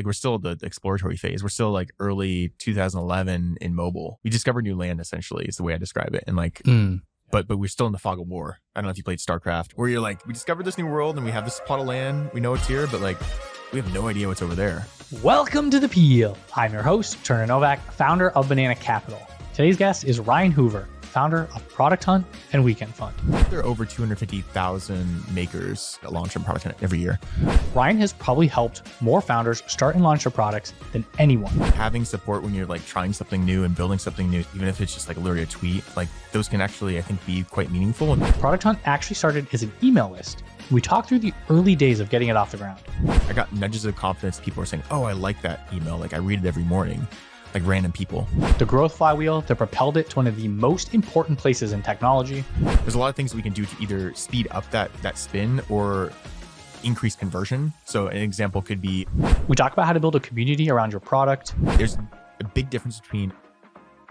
like we're still the exploratory phase. We're still like early 2011 in mobile. We discovered new land essentially is the way I describe it. And like, but we're still in the fog of war. I don't know if you played StarCraft, where you're like, we discovered this new world and we have this plot of land. We know it's here, but like, we have no idea what's over there. Welcome to The Peel. I'm your host, Turner Novak, founder of Banana Capital. Today's guest is Ryan Hoover, founder of Product Hunt and Weekend Fund. There are over 250,000 makers that launch on Product Hunt every year. Ryan has probably helped more founders start and launch their products than anyone. Having support when you're like trying something new and building something new, even if it's just like literally a tweet, like those can actually, I think, be quite meaningful. Product Hunt actually started as an email list. We talked through the early days of getting it off the ground. I got nudges of confidence. People are saying, oh, I like that email. Like I read it every morning. Like random people. The growth flywheel that propelled it to one of the most important places in technology. There's a lot of things we can do to either speed up that spin or increase conversion. So an example could be, we talk about how to build a community around your product. There's a big difference between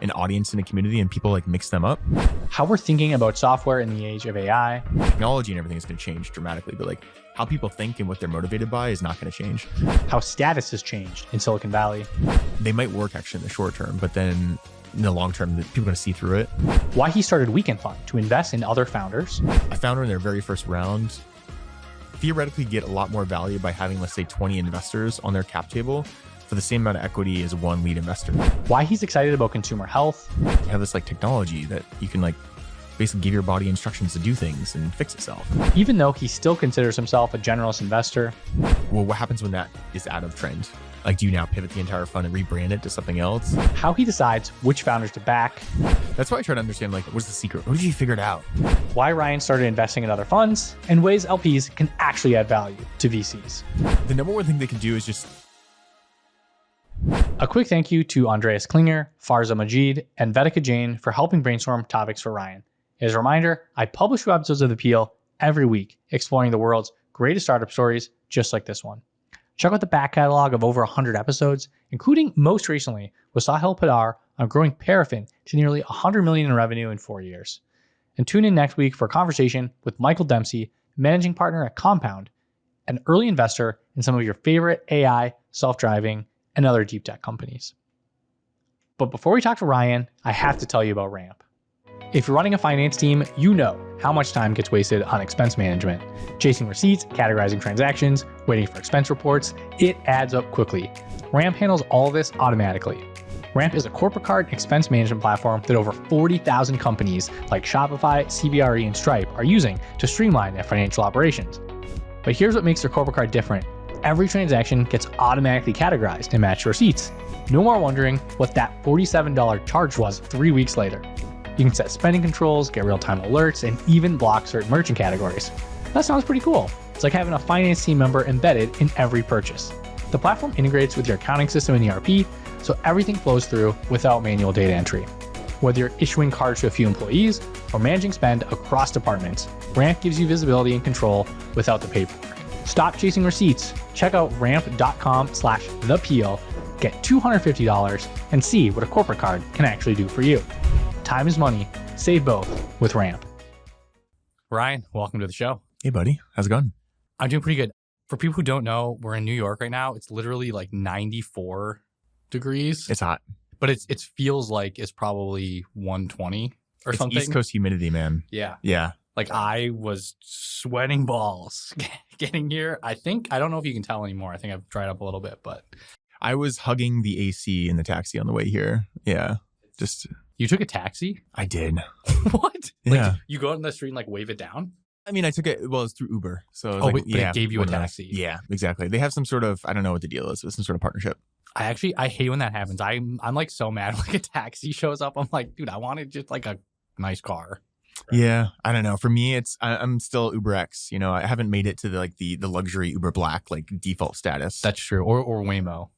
an audience and a community, and people like mix them up. How we're thinking about software in the age of AI. Technology and everything is going to change dramatically, but like how people think and what they're motivated by is not going to change. How status has changed in Silicon Valley. They might work actually in the short term, but then in the long term, people are going to see through it. Why he started Weekend Fund to invest in other founders. A founder in their very first round theoretically get a lot more value by having, let's say, 20 investors on their cap table for the same amount of equity as one lead investor. Why he's excited about consumer health. You have this like technology that you can like basically give your body instructions to do things and fix itself. Even though he still considers himself a generalist investor. Well, what happens when that is out of trend? Like, do you now pivot the entire fund and rebrand it to something else? How he decides which founders to back. That's why I try to understand, like, what's the secret? What did you figure it out? Why Ryan started investing in other funds and ways LPs can actually add value to VCs. The number one thing they can do is just... A quick thank you to Andreas Klinger, Farza Majid, and Vedika Jain for helping brainstorm topics for Ryan. As a reminder, I publish 2 episodes of The Peel every week, exploring the world's greatest startup stories, just like this one. Check out the back catalog of over 100 episodes, including most recently with Sahil Padar on growing Paraffin to nearly $100 million in revenue in 4 years. And tune in next week for a conversation with Michael Dempsey, managing partner at Compound, an early investor in some of your favorite AI, self-driving, and other deep tech companies. But before we talk to Ryan, I have to tell you about Ramp. If you're running a finance team, you know how much time gets wasted on expense management. Chasing receipts, categorizing transactions, waiting for expense reports, it adds up quickly. Ramp handles all this automatically. Ramp is a corporate card expense management platform that over 40,000 companies like Shopify, CBRE, and Stripe are using to streamline their financial operations. But here's what makes their corporate card different. Every transaction gets automatically categorized and matched to receipts. No more wondering what that $47 charge was 3 weeks later. You can set spending controls, get real-time alerts, and even block certain merchant categories. That sounds pretty cool. It's like having a finance team member embedded in every purchase. The platform integrates with your accounting system and ERP, so everything flows through without manual data entry. Whether you're issuing cards to a few employees or managing spend across departments, Ramp gives you visibility and control without the paperwork. Stop chasing receipts. Check out ramp.com/thepeel, get $250, and see what a corporate card can actually do for you. Time is money. Save both with Ramp. Ryan, welcome to the show. Hey, buddy. How's it going? I'm doing pretty good. For people who don't know, we're in New York right now. It's literally like 94 degrees. It's hot. But it feels like it's probably 120 or something. East Coast humidity, man. Yeah. Yeah. Like I was sweating balls getting here. I don't know if you can tell anymore. I think I've dried up a little bit, but. I was hugging the AC in the taxi on the way here. Yeah. You took a taxi? I did. What? Yeah. Like you go out in the street and like wave it down? I mean, I took it, well, it's through Uber. So but it gave you a taxi. Yeah, exactly. They have some sort of, I don't know what the deal is, but some sort of partnership. I hate when that happens. I'm like so mad when like a taxi shows up. I'm like, dude, I wanted just like a nice car. Yeah, I don't know. For me, I'm still Uber X. You know, I haven't made it to the luxury Uber Black like default status. That's true. Or Waymo.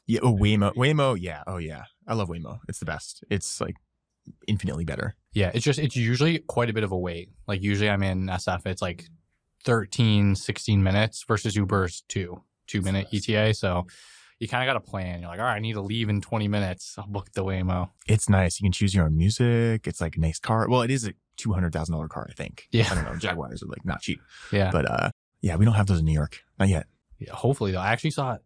Yeah. Oh, Waymo. Yeah. Oh, yeah. I love Waymo. It's the best. It's like infinitely better. Yeah. It's usually quite a bit of a wait. Like usually I'm in SF. It's like 13, 16 minutes versus Uber's 2-minute ETA. So you kind of got a plan. You're like, all right, I need to leave in 20 minutes. I'll book the Waymo. It's nice. You can choose your own music. It's like a nice car. Well, it is a $200,000 car, I think. Yeah. I don't know. Jaguars are like not cheap. Yeah. But yeah, we don't have those in New York. Not yet. Yeah, hopefully though. I actually saw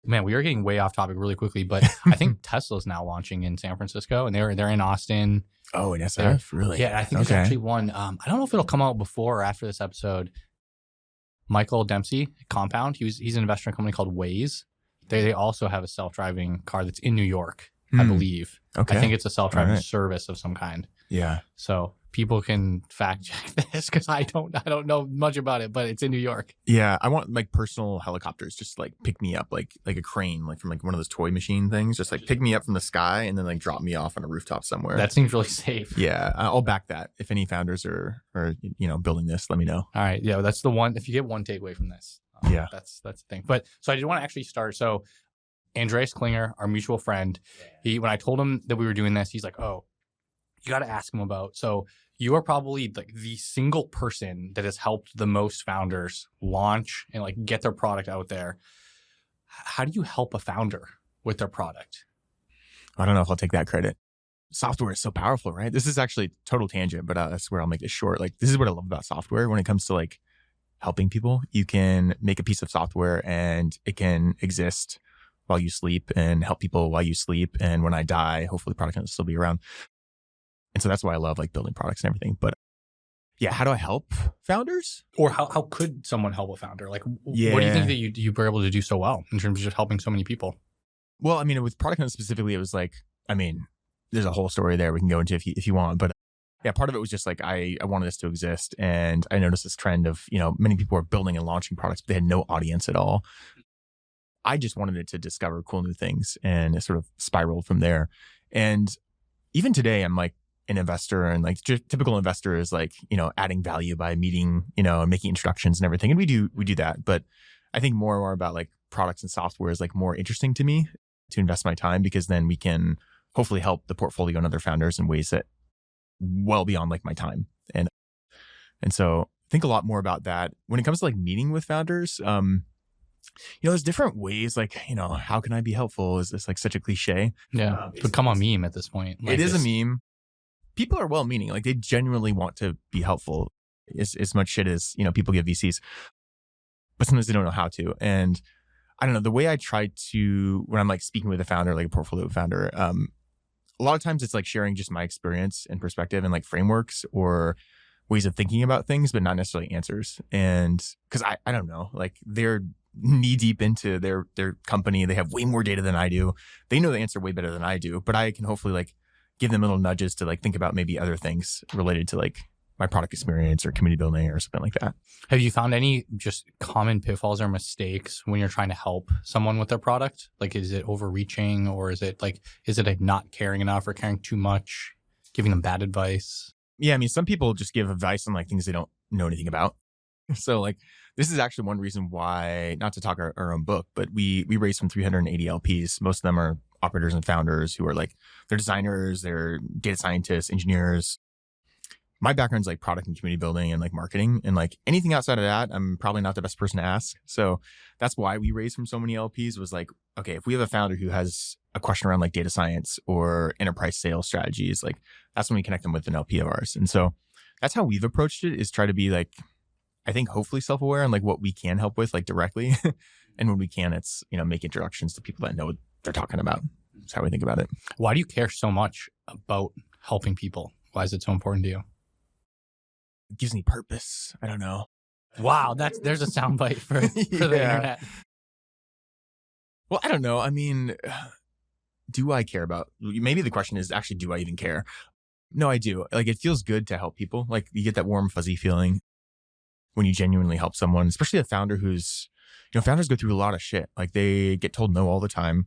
Man, we are getting way off topic really quickly, but I think Tesla's now launching in San Francisco, and they're in Austin. Oh, in SF? Really? Yeah, I think there's actually one. I don't know if it'll come out before or after this episode. Michael Dempsey, Compound, he's an investor in a company called Waze. They also have a self-driving car that's in New York, I believe. Okay. I think it's a self-driving service of some kind. Yeah. So people can fact check this because I don't know much about it, but it's in New York. Yeah, I want like personal helicopters, just like pick me up, like a crane, like from like one of those toy machine things, just like pick me up from the sky and then like drop me off on a rooftop somewhere. That seems really safe. Yeah, I'll back that. If any founders are building this, let me know. All right, yeah, that's the one. If you get one takeaway from this, yeah, that's the thing. But so I did want to actually start. So Andreas Klinger, our mutual friend, when I told him that we were doing this, he's like, "Oh, you got to ask him about." So you are probably like the single person that has helped the most founders launch and like get their product out there. How do you help a founder with their product? I don't know if I'll take that credit. Software is so powerful, right? This is actually total tangent, but that's where I'll make this short. Like, this is what I love about software when it comes to like helping people. You can make a piece of software and it can exist while you sleep and help people while you sleep. And when I die, hopefully the product can still be around. And so that's why I love like building products and everything. But yeah, how do I help founders? Or how could someone help a founder? Like, what do you think that you were able to do so well in terms of just helping so many people? Well, I mean, with Product Hunt specifically, it was like, I mean, there's a whole story there we can go into if you want. But yeah, part of it was just like, I wanted this to exist. And I noticed this trend of, many people are building and launching products, but they had no audience at all. I just wanted it to discover cool new things, and it sort of spiraled from there. And even today, I'm like, an investor, and like typical investor is like, adding value by meeting, and making introductions and everything. And we do that. But I think more and more about like products and software is like more interesting to me to invest my time, because then we can hopefully help the portfolio and other founders in ways that well beyond like my time. And so think a lot more about that when it comes to like meeting with founders. There's different ways, like, how can I be helpful? Is this like such a cliche? Yeah. It's become a meme at this point. Like, it is a meme. People are well-meaning. Like, they genuinely want to be helpful as much shit as, people give VCs. But sometimes they don't know how to. And I don't know, the way I try to, when I'm like speaking with a founder, like a portfolio founder, a lot of times it's like sharing just my experience and perspective and like frameworks or ways of thinking about things, but not necessarily answers. And because I don't know, like they're knee deep into their company. They have way more data than I do. They know the answer way better than I do, but I can hopefully like give them little nudges to like think about maybe other things related to like my product experience or community building or something like that. Have you found any just common pitfalls or mistakes when you're trying to help someone with their product? Like, is it overreaching, or is it like not caring enough or caring too much, giving them bad advice? Yeah. I mean, some people just give advice on like things they don't know anything about. So like, this is actually one reason why, not to talk our own book, but we raised from 380 LPs. Most of them are operators and founders who are like, they're designers, they're data scientists, engineers. My background's like product and community building and like marketing, and like anything outside of that, I'm probably not the best person to ask. So that's why we raised from so many LPs, was like, okay, if we have a founder who has a question around like data science or enterprise sales strategies, like that's when we connect them with an LP of ours. And so that's how we've approached it, is try to be like, I think hopefully self-aware on like what we can help with like directly. And when we can, it's, make introductions to people that know what they're talking about. That's how we think about it. Why do you care so much about helping people? Why is it so important to you? It gives me purpose. I don't know. Wow, there's a soundbite for the internet. Well, I don't know. I mean, do I care about? Maybe the question is actually, do I even care? No, I do. Like, it feels good to help people. Like, you get that warm, fuzzy feeling when you genuinely help someone, especially a founder who's, founders go through a lot of shit. Like, they get told no all the time.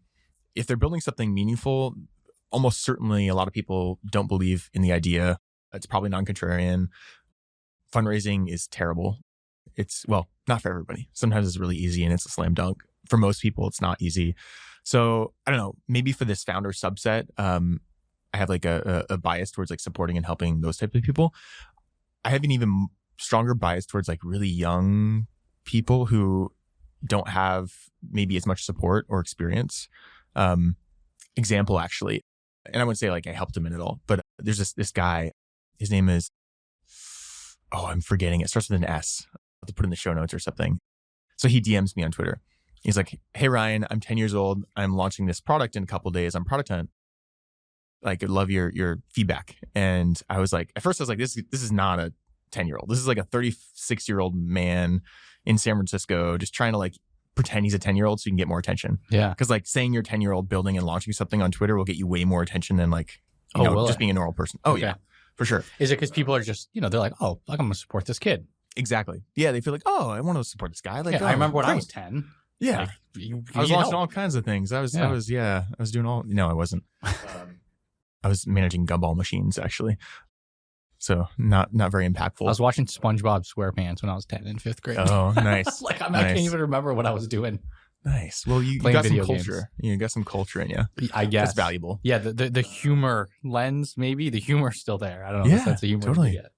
If they're building something meaningful, almost certainly a lot of people don't believe in the idea. It's probably non-contrarian. Fundraising is terrible. It's, well, not for everybody. Sometimes it's really easy and it's a slam dunk. For most people, it's not easy. So I don't know, maybe for this founder subset, I have like a bias towards like supporting and helping those types of people. I have an even stronger bias towards like really young people who don't have maybe as much support or experience. Example, actually, and I wouldn't say like I helped him in it all, but there's this guy, his name is, I'm forgetting it. Starts with an S. I'll have to put in the show notes or something. So he DMs me on Twitter He's like, hey, Ryan, I'm 10 years old. I'm launching this product in a couple of days on Product Hunt. Like, I'd love your feedback. And I was like, at first I was like, this is not a 10-year-old. This is like a 36-year-old man in San Francisco just trying to like pretend he's a 10-year-old so you can get more attention. Yeah. Because like saying you're 10-year-old building and launching something on Twitter will get you way more attention than like, just being a normal person. Oh, okay. Yeah, for sure. Is it because people are just, they're like, oh, like I'm going to support this kid. Exactly. Yeah. They feel like, oh, I want to support this guy. Like, I remember when I was 10. Yeah. Like, I was launching all kinds of things. I was doing all, no, I wasn't. I was managing gumball machines actually. So not very impactful. I was watching SpongeBob SquarePants when I was 10 in 5th grade. Oh, nice. I can't even remember what I was doing. Nice. Well, you got some culture. You got some culture in you. I guess. That's valuable. Yeah, the humor lens, maybe. The humor's still there. I don't know. Yeah, the sense of humor totally. yet.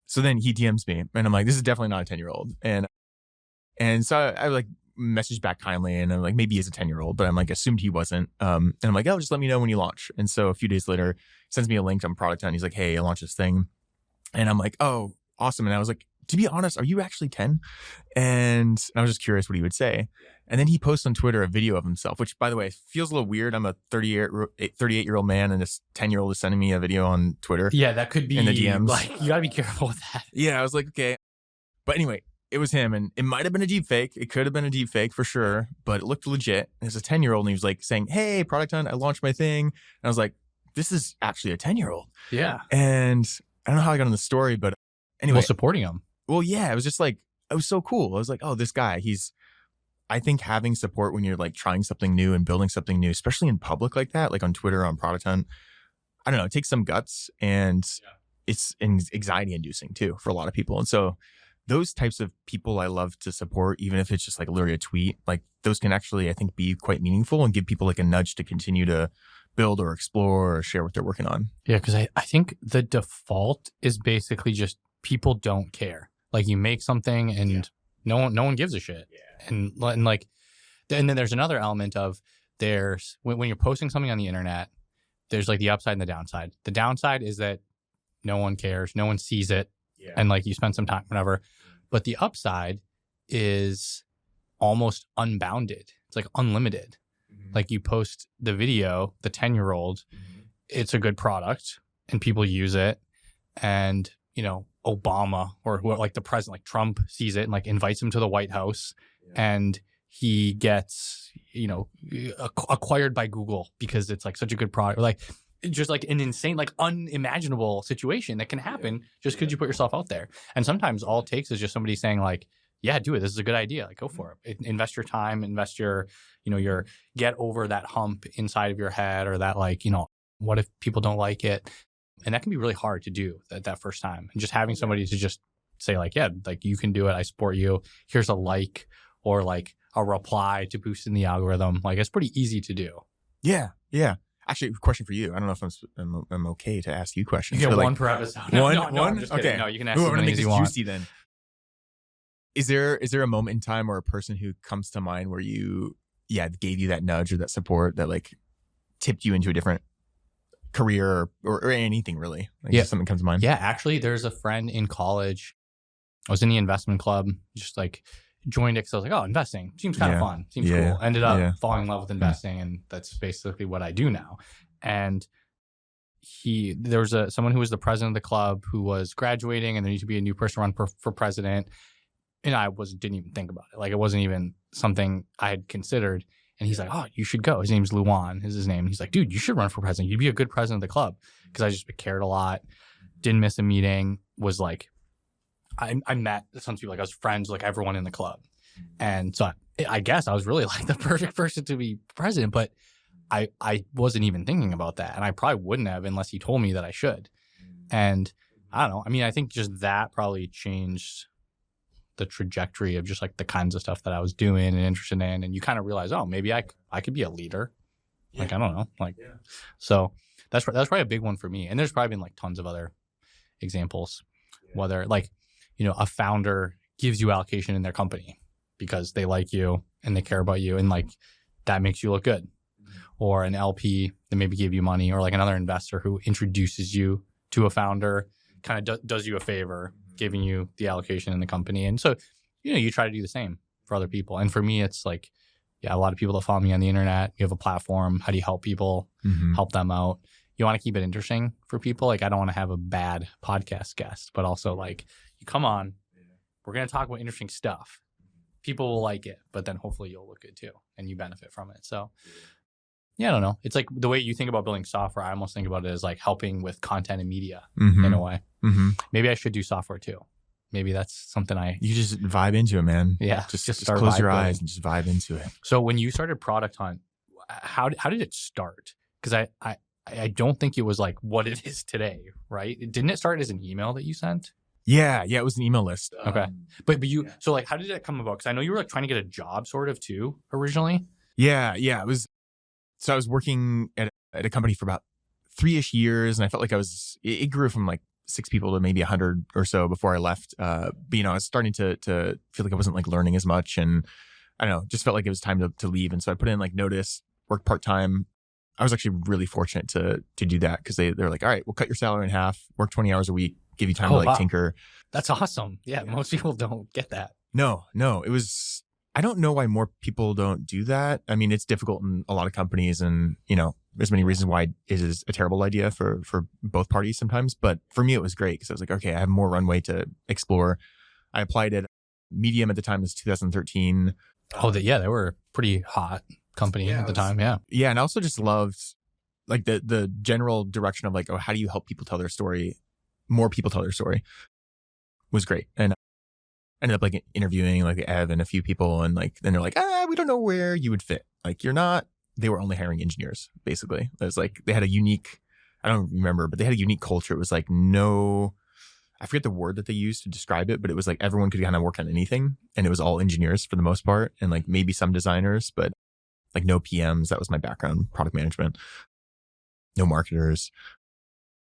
So then he DMs me and I'm like, this is definitely not a 10-year-old. And so I like messaged back kindly and I'm like, maybe he's a 10-year-old, but I'm like, assumed he wasn't. And I'm like, oh, just let me know when you launch. And so a few days later, he sends me a link on Product Hunt. He's like, hey, I launched this thing. And I'm like, oh, awesome. And I was like, to be honest, are you actually 10? And I was just curious what he would say. And then he posts on Twitter a video of himself, which, by the way, feels a little weird. I'm a 38-year-old man and this 10-year-old is sending me a video on Twitter. Yeah, that could be in the DMs. Like, you got to be careful with that. Yeah, I was like, okay. But anyway, it was him. And it might have been a deep fake. It could have been a deep fake for sure. But it looked legit. And it's a 10-year-old and he was like saying, hey, Product Hunt, I launched my thing. And I was like, this is actually a 10-year-old. Yeah. And I don't know how I got on the story, but anyway. Well, supporting him. Well, yeah, it was just like, it was so cool. I was like, oh, this guy, I think having support when you're like trying something new and building something new, especially in public like that, like on Twitter, on Product Hunt, I don't know, it takes some guts and it's anxiety inducing too for a lot of people. And so those types of people I love to support, even if it's just like literally a tweet, like those can actually, I think, be quite meaningful and give people like a nudge to continue to build or explore or share what they're working on. Yeah, because I think the default is basically just people don't care. Like you make something and no one gives a shit. Yeah. And then there's another element of when you're posting something on the internet, there's like the upside and the downside. The downside is that no one cares, no one sees it, and like you spend some time, whatever. But the upside is almost unbounded. It's like unlimited. Mm-hmm. Like you post the video, the 10-year-old, it's a good product and people use it, and Obama or like the president, like Trump, sees it and like invites him to the White House, and he gets, acquired by Google because it's like such a good product. Like just like an insane, like unimaginable situation that can happen just because you put yourself out there. And sometimes all it takes is just somebody saying like, yeah, do it. This is a good idea. Like go for it. Invest your time, invest your, your get over that hump inside of your head, or that like, what if people don't like it? And that can be really hard to do that first time. And just having somebody to just say like, yeah, like you can do it. I support you. Here's a like, or like a reply to boost in the algorithm. Like it's pretty easy to do. Yeah. Yeah. Actually, a question for you. I don't know if I'm okay to ask you questions. You get one per episode. No, I'm just kidding. Okay. No, you can ask as many as you want. Juicy then. Is there a moment in time or a person who comes to mind where you, gave you that nudge or that support that like tipped you into a different career or anything really? Like just something comes to mind? Yeah, actually, there's a friend in college. I was in the investment club, just like joined it because I was like, oh, investing seems kind of fun. Seems cool. Ended up falling in love with investing, and that's basically what I do now. And there was someone who was the president of the club who was graduating, and there needed to be a new person run for president. And I didn't even think about it. Like it wasn't even something I had considered. And he's like, oh, you should go. His name's Luan is his name. He's like, dude, you should run for president. You'd be a good president of the club. Because I just cared a lot. Didn't miss a meeting. Was like, I met some people. Like I was friends with like everyone in the club. And so I guess I was really like the perfect person to be president. But I wasn't even thinking about that. And I probably wouldn't have unless he told me that I should. And I don't know. I mean, I think just that probably changed the trajectory of just like the kinds of stuff that I was doing and interested in. And you kind of realize, oh, maybe I could be a leader. Like, I don't know. Like, so that's probably a big one for me. And there's probably been like tons of other examples, whether like, a founder gives you allocation in their company because they like you and they care about you. And like, that makes you look good. Or an LP that maybe gave you money, or like another investor who introduces you to a founder, kind of does you a favor, giving you the allocation in the company. And so, you try to do the same. for other people. And for me, it's like, yeah, a lot of people that follow me on the internet, you have a platform. How do you help people, help them out? You want to keep it interesting for people. Like, I don't want to have a bad podcast guest, but also like, you come on, we're going to talk about interesting stuff. People will like it, but then hopefully you'll look good too and you benefit from it. So yeah, I don't know. It's like the way you think about building software, I almost think about it as like helping with content and media in a way. Maybe I should do software too. Maybe that's something you just vibe into it, man. Yeah. Just close your eyes and just vibe into it. So when you started Product Hunt, how did it start? Because I don't think it was like what it is today, right? Didn't it start as an email that you sent? Yeah, it was an email list. Okay. But you, so like, how did that come about? Because I know you were like trying to get a job sort of too originally. Yeah. It was. So I was working at a company for about 3-ish years, and I felt like it grew from like 6 people to maybe 100 or so before I left. But I was starting to feel like I wasn't like learning as much, and I don't know, just felt like it was time to leave. And so I put in like notice, worked part-time. I was actually really fortunate to do that because they're like, all right, we'll cut your salary in half, work 20 hours a week, give you time to like tinker. That's awesome. Yeah, most people don't get that. No, it was. I don't know why more people don't do that. I mean, it's difficult in a lot of companies, and there's many reasons why it is a terrible idea for both parties sometimes. But for me, it was great because I was like, okay, I have more runway to explore. I applied at Medium at the time. It was 2013. Oh, they were a pretty hot company at the time. Yeah. Yeah. And I also just loved like the general direction of like, oh, how do you help people tell their story? More people tell their story was great. And ended up like interviewing like Ev and a few people, and like then they're like, we don't know where you would fit. Like, you're not. They were only hiring engineers basically. It was like they had a unique, I don't remember, but they had a unique culture. It was like I forget the word that they used to describe it, but it was like everyone could kind of work on anything, and it was all engineers for the most part, and like maybe some designers, but like no PMs. That was my background, product management, no marketers.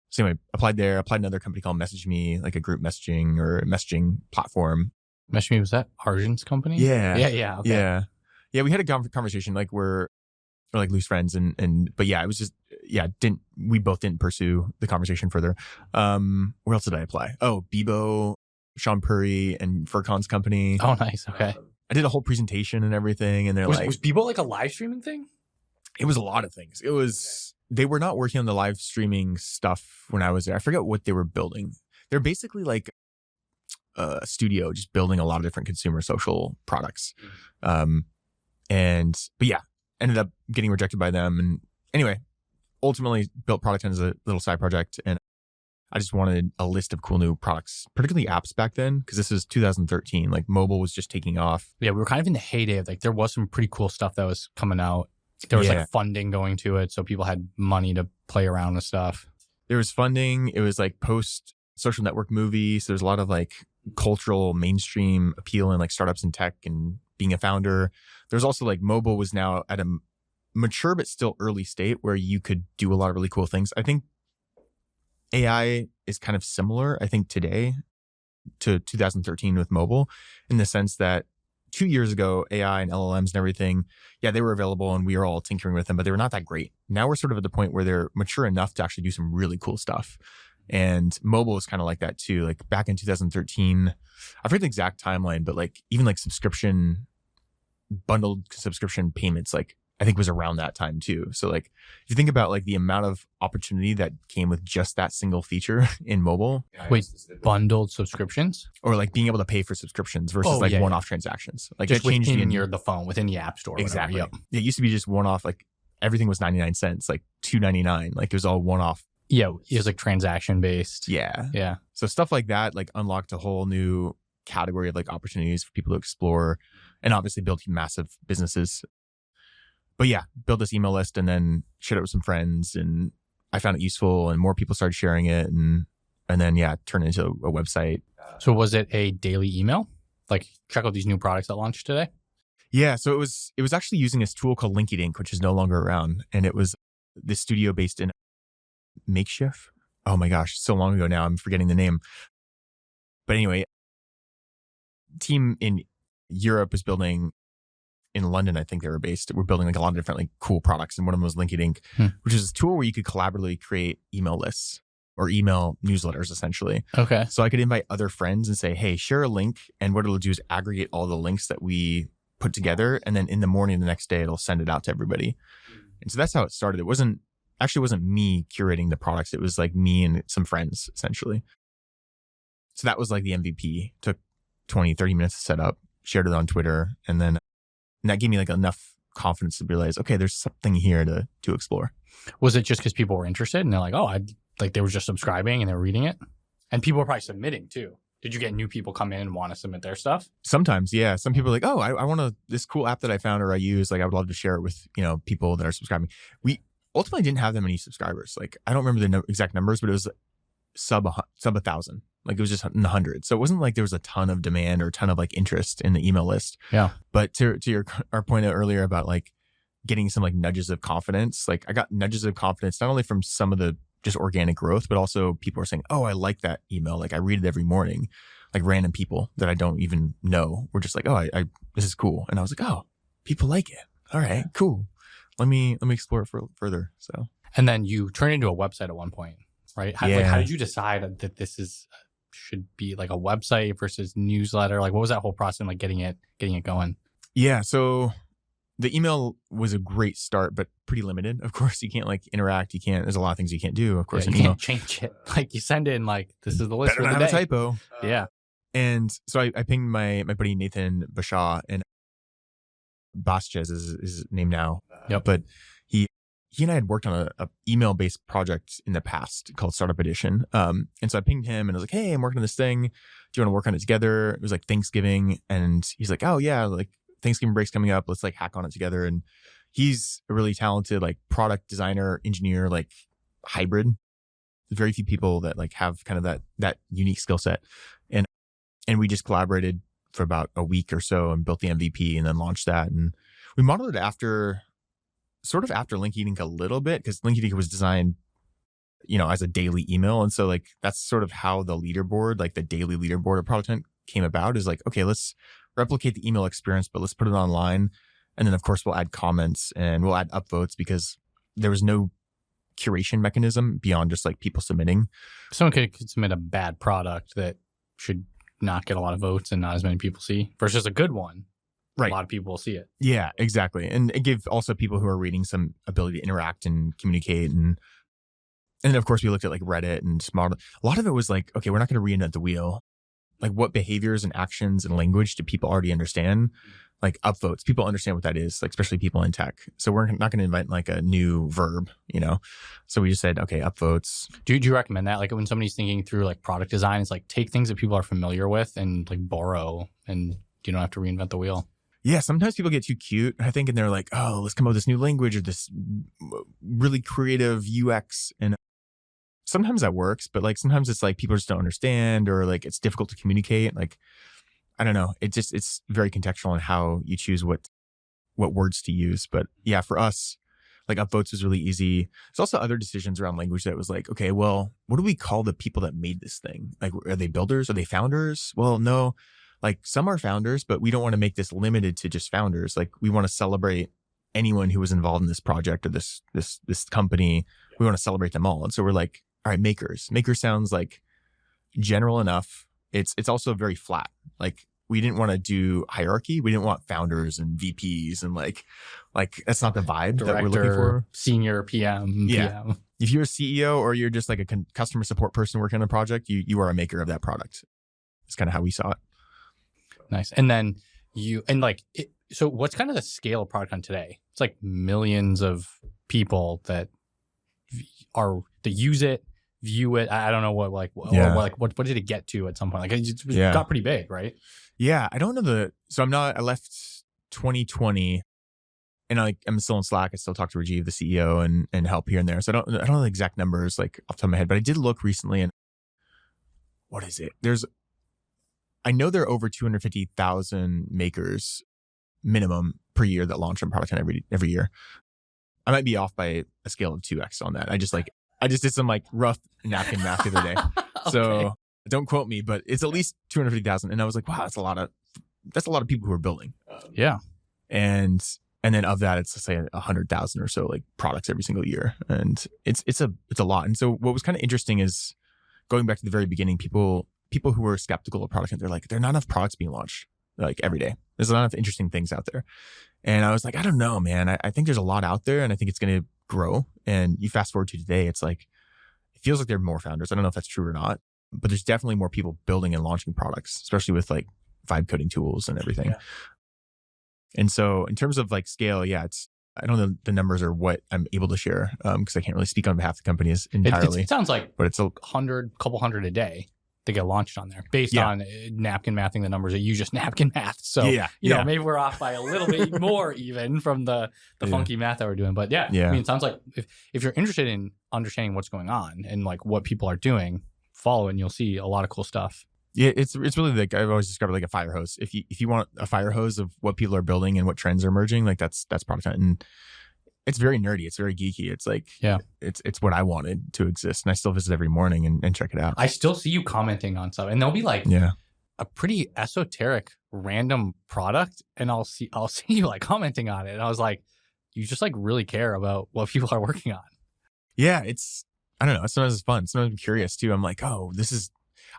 So anyway, applied another company called Message Me, like a group messaging or messaging platform. Message Me, was that Arjun's company? Yeah. Okay. Yeah. We had a conversation like we're like loose friends, but yeah, it was just, we both didn't pursue the conversation further. Where else did I apply? Oh, Bebo, Sean Puri, and Furcon's company. Oh, nice. Okay. I did a whole presentation and everything, and was Bebo like a live streaming thing? It was a lot of things. They were not working on the live streaming stuff when I was there. I forget what they were building. They're basically like a studio just building a lot of different consumer social products. But yeah, ended up getting rejected by them. And anyway, ultimately built Product Hunt as a little side project. And I just wanted a list of cool new products, particularly apps back then, because this is 2013. Like mobile was just taking off. Yeah, we were kind of in the heyday of like, there was some pretty cool stuff that was coming out. There was like funding going to it. So people had money to play around with stuff. There was funding. It was like post social network movie. So there's a lot of like cultural mainstream appeal in like startups and tech and being a founder. There's also like mobile was now at a mature but still early state where you could do a lot of really cool things. I think AI is kind of similar, I think, today to 2013 with mobile, in the sense that 2 years ago, AI and LLMs and everything, yeah, they were available and we were all tinkering with them, but they were not that great. Now we're sort of at the point where they're mature enough to actually do some really cool stuff. And mobile is kind of like that too. Like back in 2013, I forget the exact timeline, but like even like bundled subscription payments, like I think was around that time too. So like if you think about like the amount of opportunity that came with just that single feature in mobile. Wait, bundled subscriptions? Or like being able to pay for subscriptions versus one-off transactions. Like just that changed within the phone, within the app store. Exactly. Yep. It used to be just one-off, like everything was 99 cents, like $2.99. Like it was all one-off. Yeah, it was like transaction based. Yeah. So stuff like that like unlocked a whole new category of like opportunities for people to explore and obviously build massive businesses. But yeah, build this email list and then shared it with some friends, and I found it useful and more people started sharing it, and then turned it into a website. So was it a daily email? Like check out these new products that launched today? Yeah, so it was actually using this tool called Linked Ink, which is no longer around, and it was this studio based in Makeshift. Oh my gosh, so long ago now, I'm forgetting the name. But anyway, team in Europe was building, in London, I think they were based. We're building like a lot of different like cool products, and one of them was Linked Ink, which is a tool where you could collaboratively create email lists. or email newsletters essentially. Okay. So I could invite other friends and say, hey, share a link. And what it'll do is aggregate all the links that we put together. And then in the morning, the next day, it'll send it out to everybody. And so that's how it started. It wasn't me curating the products. It was like me and some friends essentially. So that was like the MVP. Took 20, 30 minutes to set up, shared it on Twitter. And that gave me like enough confidence to realize, okay, there's something here to explore. Was it just because people were interested and they're like, oh, they were just subscribing and they were reading it? And people were probably submitting too. Did you get new people come in and want to submit their stuff? Sometimes, yeah. Some people are like, oh, I want this cool app that I found or I use. Like, I would love to share it with, people that are subscribing. We ultimately didn't have that many subscribers. Like, I don't remember the exact numbers, but it was sub 1,000. Like, it was just in the hundreds. So it wasn't like there was a ton of demand or a ton of like interest in the email list. Yeah. But to our point earlier about like getting some like nudges of confidence, like I got nudges of confidence, not only from some of the just organic growth, but also people are saying, oh, I like that email. Like I read it every morning. Like random people that I don't even know were just like, oh, I this is cool. And I was like, oh, people like it. All right, cool. Let me explore it further. So. And then you turned into a website at one point, right? How did you decide that this should be like a website versus newsletter? Like what was that whole process like getting it going? Yeah. So the email was a great start, but pretty limited. Of course, you can't like interact. There's a lot of things you can't do. Of course, you can't change it. Like you send in like, this is the list for the day. A typo. Yeah. And so I pinged my buddy Nathan Bashaw, and Basquez is his name now. Yep. But he and I had worked on a email-based project in the past called Startup Edition. And so I pinged him and I was like, hey, I'm working on this thing. Do you want to work on it together? It was like Thanksgiving. And he's like, oh yeah, like Thanksgiving break's coming up. Let's like hack on it together. And he's a really talented like product designer, engineer, like hybrid. There's very few people that like have kind of that unique skill set. And we just collaborated for about a week or so and built the MVP and then launched that. And we modeled it after Linky a little bit, because Linky was designed, as a daily email. And so like, that's sort of how the leaderboard, like the daily leaderboard of Product Hunt came about, is like, okay, let's replicate the email experience, but let's put it online. And then of course we'll add comments and we'll add upvotes, because there was no curation mechanism beyond just like people submitting. Someone could submit a bad product that should not get a lot of votes and not as many people see, versus a good one. Right. A lot of people will see it. Yeah, exactly. And it gives also people who are reading some ability to interact and communicate. And then of course we looked at like Reddit and smart. A lot of it was like, okay, we're not going to reinvent the wheel. Like what behaviors and actions and language do people already understand? Like upvotes, people understand what that is, like especially people in tech. So we're not going to invent like a new verb, So we just said, okay, upvotes. Do you recommend that? Like when somebody's thinking through like product design, it's like take things that people are familiar with and like borrow, and you don't have to reinvent the wheel. Yeah, sometimes people get too cute, I think, and they're like, oh, let's come up with this new language or this really creative UX. And sometimes that works, but like sometimes it's like people just don't understand, or like it's difficult to communicate. Like, I don't know. It's very contextual on how you choose what words to use. But yeah, for us, like upvotes was really easy. There's also other decisions around language that was like, okay, well, what do we call the people that made this thing? Like, are they builders? Are they founders? Well, no. Like some are founders, but we don't want to make this limited to just founders. Like we want to celebrate anyone who was involved in this project or this company. We want to celebrate them all. And so we're like, all right, makers. Makers sounds like general enough. It's also very flat. Like we didn't want to do hierarchy. We didn't want founders and VPs and like that's not the vibe that we're looking for. Senior PM. Yeah. PM. If you're a CEO or you're just like a customer support person working on a project, you are a maker of that product. It's kind of how we saw it. Nice. And then so what's kind of the scale of Product Hunt today? It's like millions of people that use it, view it. I don't know what did it get to at some point? Like it got pretty big, right? Yeah. I don't know I left 2020 and I'm still in Slack. I still talk to Rajiv, the CEO, and help here and there. So I don't know the exact numbers like off the top of my head, but I did look recently, and what is it? I know there are over 250,000 makers minimum per year that launch on Product Hunt every year. I might be off by a scale of 2x on that. I just did some like rough napkin math the other day. Okay. So don't quote me, but it's at least 250,000. And I was like, wow, that's a lot of people who are building. Yeah. And And then of that, it's let's say 100,000 or so like products every single year. And it's a lot. And so what was kind of interesting is going back to the very beginning, people who were skeptical of product, they're like, there are not enough products being launched like every day. There's not enough interesting things out there. And I was like, I don't know, man. I think there's a lot out there and I think it's going to grow. And you fast forward to today, it's like, it feels like there are more founders. I don't know if that's true or not, but there's definitely more people building and launching products, especially with like vibe coding tools and everything. Yeah. And so in terms of like scale, I don't know the numbers or what I'm able to share because I can't really speak on behalf of the companies entirely. It sounds like, but it's a couple hundred a day to get launched on there based on napkin mathing the numbers that you just napkin math. So, you know, maybe we're off by a little bit more even from the funky math that we're doing. But I mean, it sounds like if you're interested in understanding what's going on and like what people are doing, follow and you'll see a lot of cool stuff. Yeah, it's really like I've always described it like a fire hose. If you want a fire hose of what people are building and what trends are emerging, like that's Product Hunt. And it's very nerdy. It's very geeky. It's like it's what I wanted to exist. And I still visit every morning and check it out. I still see you commenting on stuff. And they'll be like a pretty esoteric random product. And I'll see you like commenting on it. And I was like, you just like really care about what people are working on. Yeah, I don't know. Sometimes it's fun. Sometimes I'm curious too. I'm like,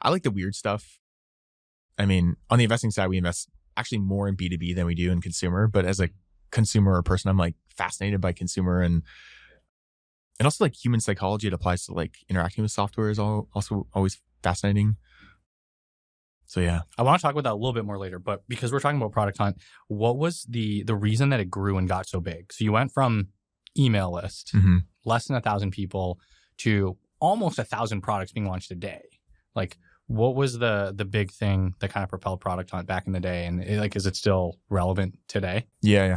I like the weird stuff. I mean, on the investing side, we invest actually more in B2B than we do in consumer. But as a consumer or person, I'm like fascinated by consumer and also like human psychology. It applies to like interacting with software is also always fascinating. So yeah, I want to talk about that a little bit more later. But because we're talking about Product Hunt, what was the reason that it grew and got so big? So you went from email list, less than 1,000 people, to almost 1,000 products being launched a day. Like, what was the big thing that kind of propelled Product Hunt back in the day? And is it still relevant today? Yeah.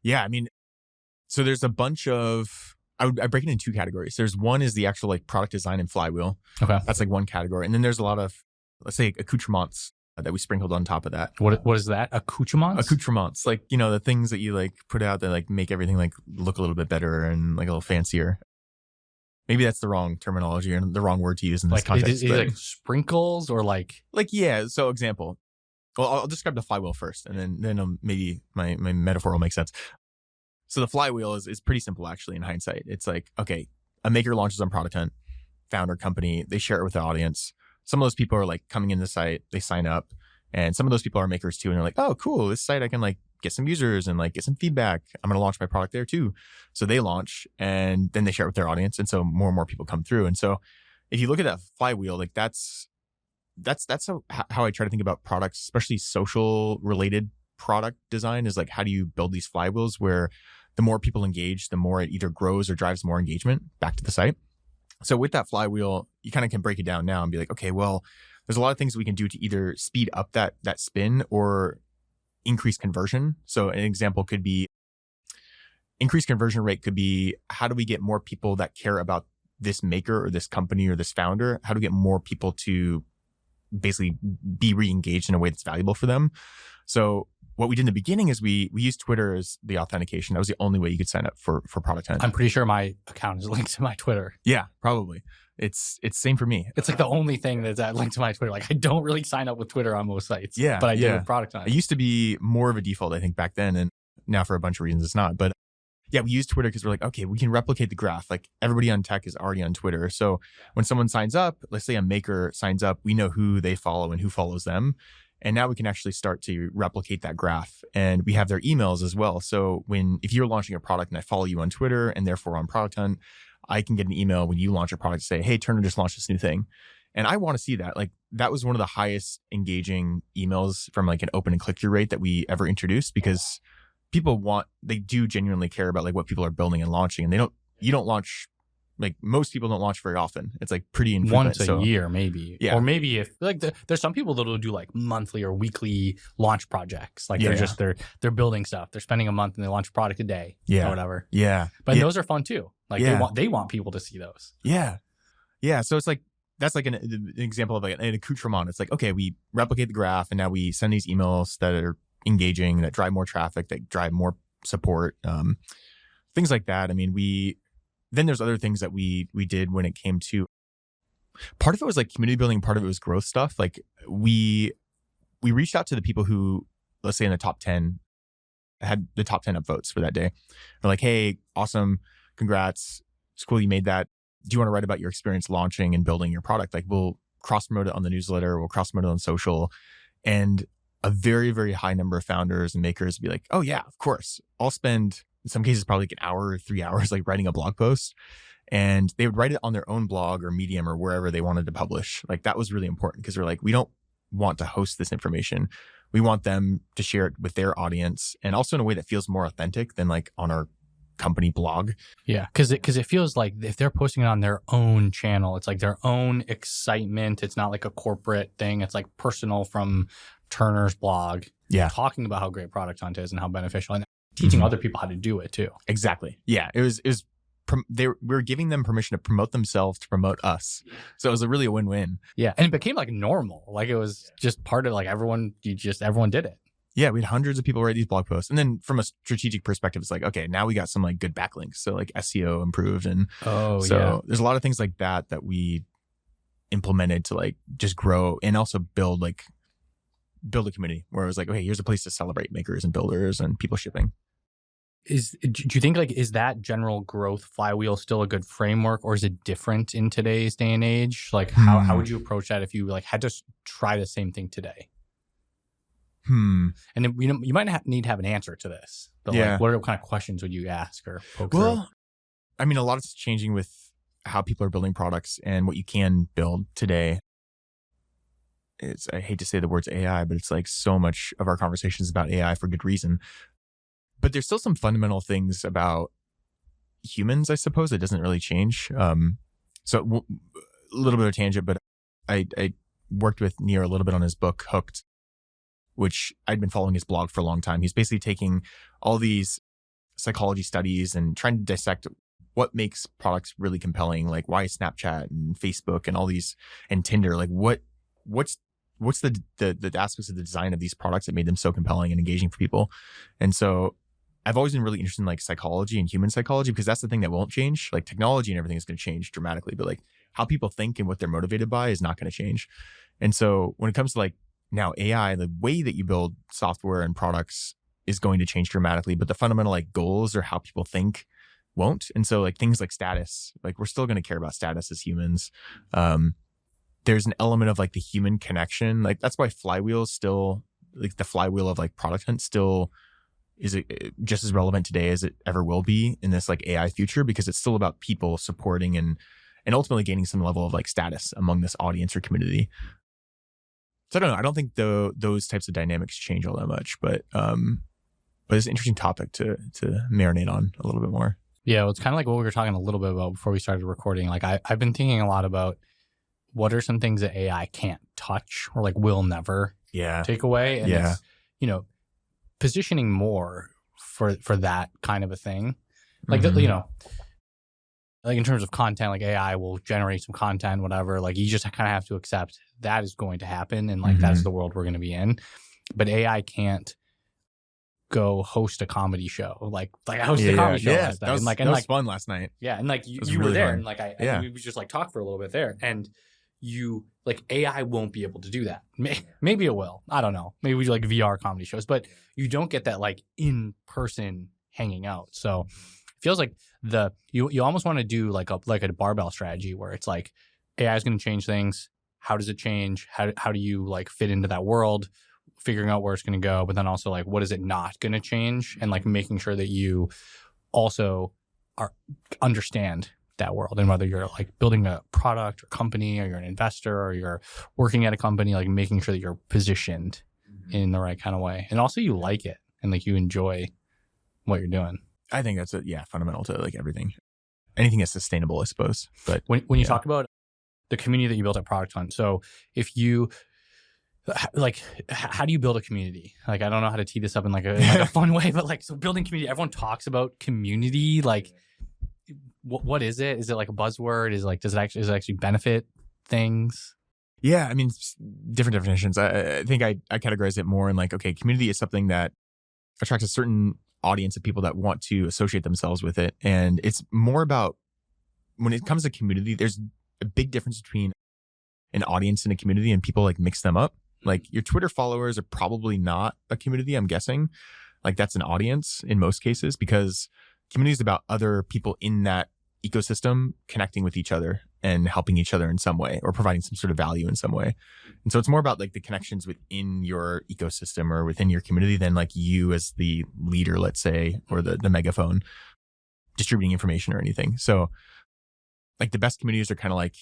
I mean, so there's a bunch of, I break it into two categories. There's one is the actual like product design and flywheel. Okay. That's like one category. And then there's a lot of, let's say, accoutrements that we sprinkled on top of that. What is that? Accoutrements? Accoutrements. Like, you know, the things that you like put out that like make everything like look a little bit better and like a little fancier. Maybe that's the wrong terminology or the wrong word to use in this context. Is it like sprinkles or like? Yeah. So example, well, I'll describe the flywheel first and then maybe my metaphor will make sense. So the flywheel is pretty simple actually in hindsight. It's like, okay, a maker launches on Product Hunt, founder company, they share it with the audience. Some of those people are like coming in the site, they sign up, and some of those people are makers too. And they're like, oh, cool, this site I can like get some users and like get some feedback. I'm going to launch my product there too. So they launch and then they share it with their audience. And so more and more people come through. And so if you look at that flywheel, like that's how I try to think about products, especially social related product design is like, how do you build these flywheels where the more people engage, the more it either grows or drives more engagement back to the site. So with that flywheel, you kind of can break it down now and be like, okay, well, there's a lot of things we can do to either speed up that spin or increase conversion. So an example could be increased conversion rate could be how do we get more people that care about this maker or this company or this founder? How do we get more people to basically be re-engaged in a way that's valuable for them? So what we did in the beginning is we used Twitter as the authentication. That was the only way you could sign up for Product Hunt. I'm pretty sure my account is linked to my Twitter. Yeah, probably. It's same for me. It's like the only thing that's linked to my Twitter. Like I don't really sign up with Twitter on most sites. Yeah, but I did with Product Hunt. It used to be more of a default, I think, back then, and now for a bunch of reasons it's not. But yeah, we use Twitter because we're like, okay, we can replicate the graph. Like everybody on tech is already on Twitter. So when someone signs up, let's say a maker signs up, we know who they follow and who follows them. And now we can actually start to replicate that graph. And we have their emails as well. So if you're launching a product and I follow you on Twitter and therefore on Product Hunt, I can get an email when you launch a product to say, hey, Turner just launched this new thing. And I want to see that. Like that was one of the highest engaging emails from like an open and click-through rate that we ever introduced because they do genuinely care about like what people are building and launching. And you don't launch, like most people don't launch very often. It's like pretty infrequent. Once a year, maybe. Yeah. Or maybe if like there's some people that will do like monthly or weekly launch projects. Like they're building stuff. They're spending a month and they launch a product a day or whatever. Yeah. But those are fun too. Like they want people to see those. Yeah. Yeah. So it's like, that's like an example of like an accoutrement. It's like, okay, we replicate the graph and now we send these emails that are engaging, that drive more traffic, that drive more support, things like that. I mean, then there's other things that we did when it came to, part of it was like community building, part of it was growth stuff. Like we reached out to the people who, let's say in the top 10 had the top 10 upvotes for that day. They're like, hey, awesome. Congrats. It's cool you made that. Do you want to write about your experience launching and building your product? Like, we'll cross promote it on the newsletter. We'll cross promote it on social. And a very, very high number of founders and makers would be like, oh yeah, of course. I'll spend, in some cases, probably like an hour or 3 hours, like writing a blog post. And they would write it on their own blog or Medium or wherever they wanted to publish. Like, that was really important because they're like, we don't want to host this information. We want them to share it with their audience, and also in a way that feels more authentic than like on our company blog. Yeah, because it feels like if they're posting it on their own channel, it's like their own excitement. It's not like a corporate thing. It's like personal from Turner's blog. Yeah, talking about how great Product Hunt is and how beneficial, and teaching other people how to do it too. Exactly. Yeah, it was. We were giving them permission to promote themselves, to promote us. So it was really a win-win. Yeah, and it became like normal. Like, it was just part of like everyone did it. Yeah, we had hundreds of people write these blog posts. And then from a strategic perspective, it's like, okay, now we got some like good backlinks. So like SEO improved. And there's a lot of things like that we implemented to like just grow and also build a community where it was like, okay, here's a place to celebrate makers and builders and people shipping. Do you think like, is that general growth flywheel still a good framework, or is it different in today's day and age? Like, how would you approach that if you like had to try the same thing today? And then, you might need to have an answer to this, but like, what kind of questions would you ask or poke through? I mean, a lot is changing with how people are building products and what you can build today. I hate to say the words AI, but it's like so much of our conversation is about AI for good reason. But there's still some fundamental things about humans, I suppose, that doesn't really change. So a little bit of a tangent, but I worked with Nir a little bit on his book, Hooked, which I'd been following his blog for a long time. He's basically taking all these psychology studies and trying to dissect what makes products really compelling, like why Snapchat and Facebook and all these, and Tinder, like what's the aspects of the design of these products that made them so compelling and engaging for people. And so I've always been really interested in like psychology and human psychology, because that's the thing that won't change. Like, technology and everything is going to change dramatically, but like how people think and what they're motivated by is not going to change. And so when it comes to like now AI, the way that you build software and products is going to change dramatically, but the fundamental like goals or how people think won't. And so like things like status, like we're still going to care about status as humans. There's an element of like the human connection. Like, that's why Flywheels still, like the flywheel of like Product Hunt still is just as relevant today as it ever will be in this like AI future, because it's still about people supporting and ultimately gaining some level of like status among this audience or community. So I don't know. I don't think those types of dynamics change all that much, but it's an interesting topic to marinate on a little bit more. Yeah, well, it's kind of like what we were talking a little bit about before we started recording. Like, I've been thinking a lot about what are some things that AI can't touch or like will never take away. And it's, positioning more for that kind of a thing. Like, like in terms of content, like AI will generate some content, whatever. Like, you just kind of have to accept that is going to happen. And like, that's the world we're going to be in. But AI can't go host a comedy show. Like I hosted a comedy show last night. That was fun last night. Yeah. And like you were really there. Fun. And like we just like talked for a little bit there. And you like AI won't be able to do that. Maybe it will. I don't know. Maybe we do like VR comedy shows, but you don't get that like in person hanging out. So it feels like you almost want to do like a barbell strategy where it's like AI is going to change things. How does it change? How do you like fit into that world? Figuring out where it's going to go, but then also like what is it not going to change, and like making sure that you also understand that world, and whether you're like building a product or company, or you're an investor, or you're working at a company, like making sure that you're positioned in the right kind of way, and also you like it and like you enjoy what you're doing. I think that's fundamental to like everything, anything that's sustainable, I suppose. But when you talk about the community that you built at Product Hunt, so if you like, how do you build a community? Like, I don't know how to tee this up in like a fun way, but like, so building community, everyone talks about community. Like, what is it? Is it like a buzzword? Is like, does it actually benefit things? Yeah, I mean, different definitions. I think I categorize it more in like, okay, community is something that attracts a certain audience of people that want to associate themselves with it. And it's more about, when it comes to community, there's a big difference between an audience and a community, and people like mix them up. Like, your Twitter followers are probably not a community, I'm guessing. like that's an audience in most cases, because community is about other people in that ecosystem connecting with each other and helping each other in some way or providing some sort of value in some way. And so it's more about like the connections within your ecosystem or within your community than like you as the leader, let's say, or the megaphone distributing information or anything. So like the best communities are kind of like,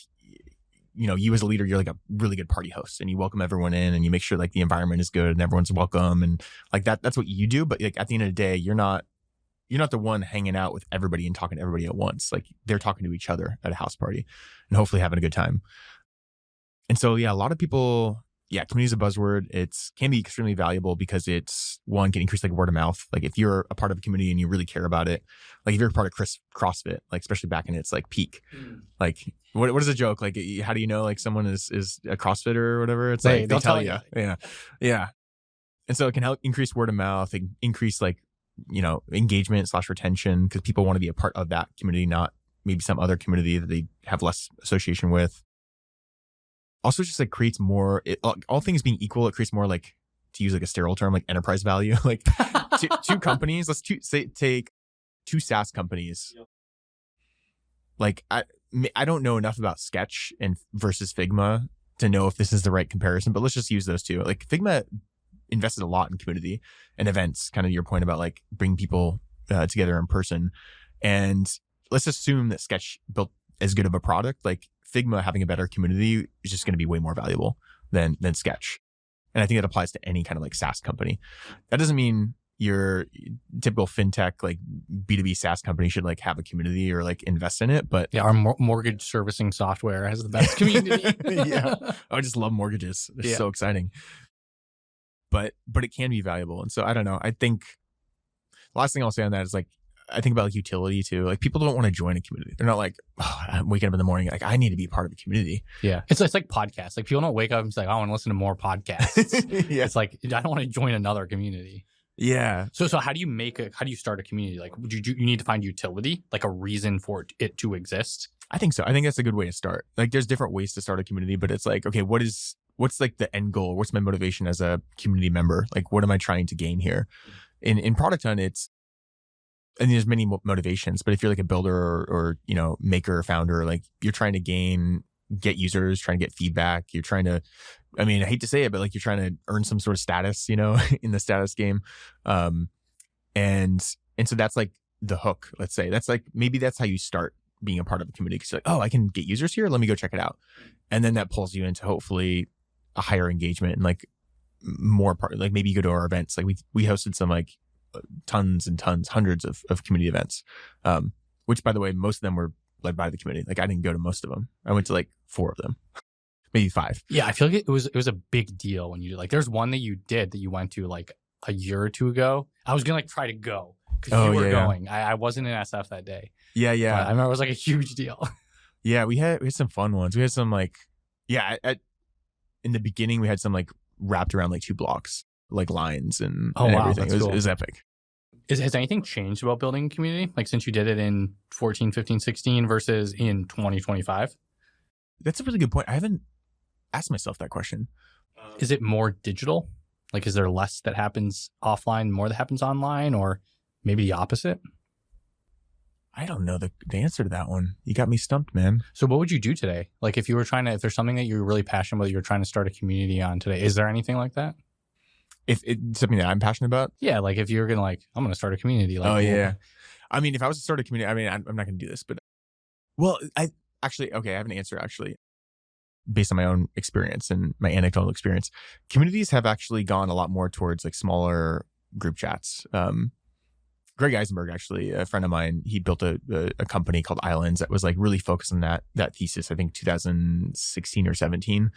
you know, you as a leader, you're like a really good party host and you welcome everyone in and you make sure like the environment is good and everyone's welcome. And like that's what you do. But like at the end of the day, you're not the one hanging out with everybody and talking to everybody at once. Like they're talking to each other at a house party and hopefully having a good time. And so, yeah, a lot of people, community is a buzzword. Can be extremely valuable because it's one, can increase like word of mouth. Like if you're a part of a community and you really care about it, like if you're a part of CrossFit, like especially back in its like peak, like what is a joke? Like how do you know like someone is a CrossFitter or whatever? It's like they'll tell you. Yeah. And so it can help increase word of mouth and increase like, you know, engagement / retention because people want to be a part of that community, not maybe some other community that they have less association with. Also just like creates more, all things being equal, it creates more like, to use like a sterile term, like enterprise value. Like two companies, take two SaaS companies. Yep. Like I don't know enough about Sketch and versus Figma to know if this is the right comparison, but let's just use those two. Like Figma invested a lot in community and events, kind of your point about like bringing people together in person. And let's assume that Sketch built as good of a product, like Figma having a better community is just going to be way more valuable than Sketch. And I think that applies to any kind of like SaaS company. That doesn't mean your typical fintech, like B2B SaaS company should like have a community or like invest in it. But yeah, our mortgage servicing software has the best community. Yeah. I just love mortgages. They're so exciting. But it can be valuable. And so I don't know. I think the last thing I'll say on that is like, I think about like utility too. Like people don't want to join a community. They're not like, oh, I'm waking up in the morning. Like I need to be part of a community. Yeah. It's like podcasts. Like people don't wake up and say, I want to listen to more podcasts. Yeah. It's like, I don't want to join another community. Yeah. So how do you start a community? Like you need to find utility, like a reason for it to exist? I think so. I think that's a good way to start. Like there's different ways to start a community, but it's like, okay, what's like the end goal? What's my motivation as a community member? Like, what am I trying to gain here? In Product Hunt, and there's many motivations, but if you're like a builder or you know, maker or founder, like you're trying to get users, trying to get feedback. You're trying to, I mean, I hate to say it, but like you're trying to earn some sort of status, you know, in the status game. And so that's like the hook, let's say. That's like, maybe that's how you start being a part of a community. Cause you're like, oh, I can get users here. Let me go check it out. And then that pulls you into hopefully a higher engagement and like more part, like maybe you go to our events. Like we hosted some like tons and tons, hundreds of community events, which by the way, most of them were led by the community. Like I didn't go to most of them. I went to like 4 of them, maybe 5. Yeah. I feel like it was a big deal when you like, there's one that you went to like a year or 2 ago. I was going to like try to go because you were going. Yeah. I wasn't in SF that day. Yeah. Yeah. But I remember it was like a huge deal. Yeah. We had some fun ones. We had some like, in the beginning we had some like wrapped around like 2 blocks, like lines and everything. It was epic. Has anything changed about building a community? Like since you did it in 14, 15, 16 versus in 2025? That's a really good point. I haven't asked myself that question. Is it more digital? Like, is there less that happens offline, more that happens online, or maybe the opposite? I don't know the answer to that one. You got me stumped, man. So what would you do today? Like if there's something that you're really passionate about, you're trying to start a community on today, is there anything like that? If it's something that I'm passionate about? Yeah, like if you're going to like, I'm going to start a community. Like, yeah. I mean, if I was to start a community, I mean, I'm not going to do this, but well, I have an answer actually based on my own experience and my anecdotal experience. Communities have actually gone a lot more towards like smaller group chats. Greg Eisenberg, actually, a friend of mine, he built a company called Islands that was like really focused on that thesis, I think 2016 or 17.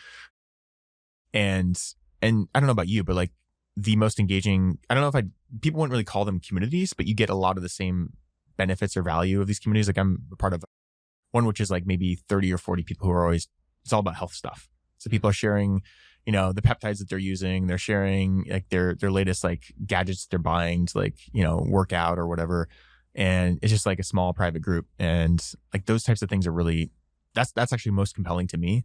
And I don't know about you, but like the most engaging, I don't know if people wouldn't really call them communities, but you get a lot of the same benefits or value of these communities. Like I'm a part of one, which is like maybe 30 or 40 people who are always, it's all about health stuff. So people are sharing, you know, the peptides that they're using, they're sharing like their latest like gadgets they're buying to like, you know, work out or whatever. And it's just like a small private group. And like those types of things are really, that's actually most compelling to me.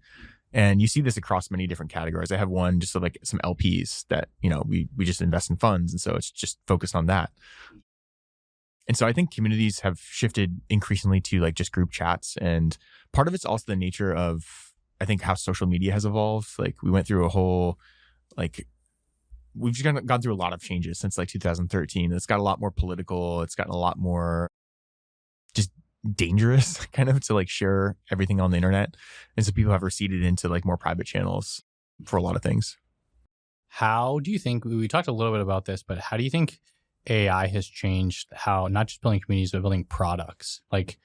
And you see this across many different categories. I have one just like some LPs that, we just invest in funds. And so it's just focused on that. And so I think communities have shifted increasingly to like just group chats. And part of it's also the nature of, I think, how social media has evolved. Like we went through a whole, like, we've just gone through a lot of changes since like 2013. It's got a lot more political. It's gotten a lot more just dangerous kind of to like share everything on the internet. And so people have receded into like more private channels for a lot of things. How do you think, we talked a little bit about this, but how do you think AI has changed how not just building communities, but building products? Like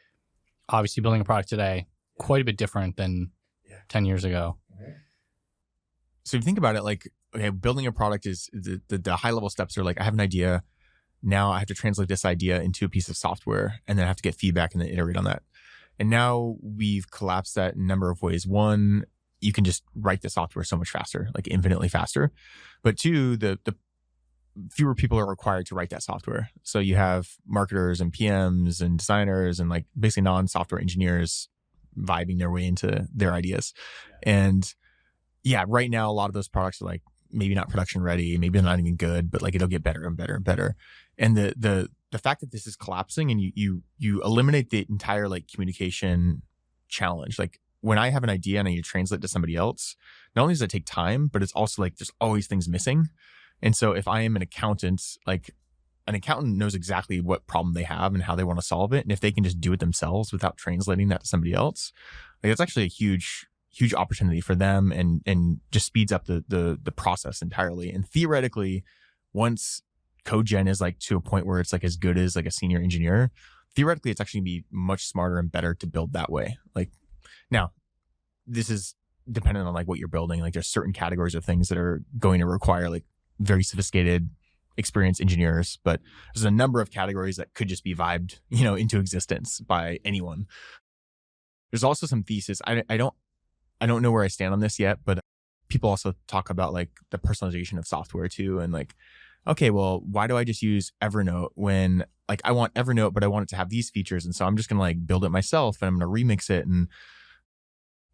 obviously building a product today, quite a bit different than 10 years ago. So if you think about it, like, okay, building a product is the high level steps are like, I have an idea. Now I have to translate this idea into a piece of software, and then I have to get feedback and then iterate on that. And now we've collapsed that in a number of ways. One, you can just write the software so much faster, like infinitely faster. But two, the fewer people are required to write that software. So you have marketers and PMs and designers and like basically non-software engineers vibing their way into their ideas. And yeah, right now, a lot of those products are like maybe not production ready, maybe they're not even good, but like it'll get better and better and better. And the fact that this is collapsing and you eliminate the entire like communication challenge. Like when I have an idea and I need to translate to somebody else, not only does it take time, but it's also like there's always things missing. And so if I am an accountant, like an accountant knows exactly what problem they have and how they want to solve it. And if they can just do it themselves without translating that to somebody else, like it's actually a huge opportunity for them and just speeds up the process entirely. And theoretically, once code gen is like to a point where it's like as good as like a senior engineer, theoretically it's actually gonna be much smarter and better to build that way. Like now, this is dependent on like what you're building. Like there's certain categories of things that are going to require like very sophisticated, experienced engineers, but there's a number of categories that could just be vibed, into existence by anyone. There's also some thesis. I don't know where I stand on this yet, but people also talk about like the personalization of software too. And like, okay, well, why do I just use Evernote when like I want Evernote, but I want it to have these features. And so I'm just going to like build it myself and I'm going to remix it. And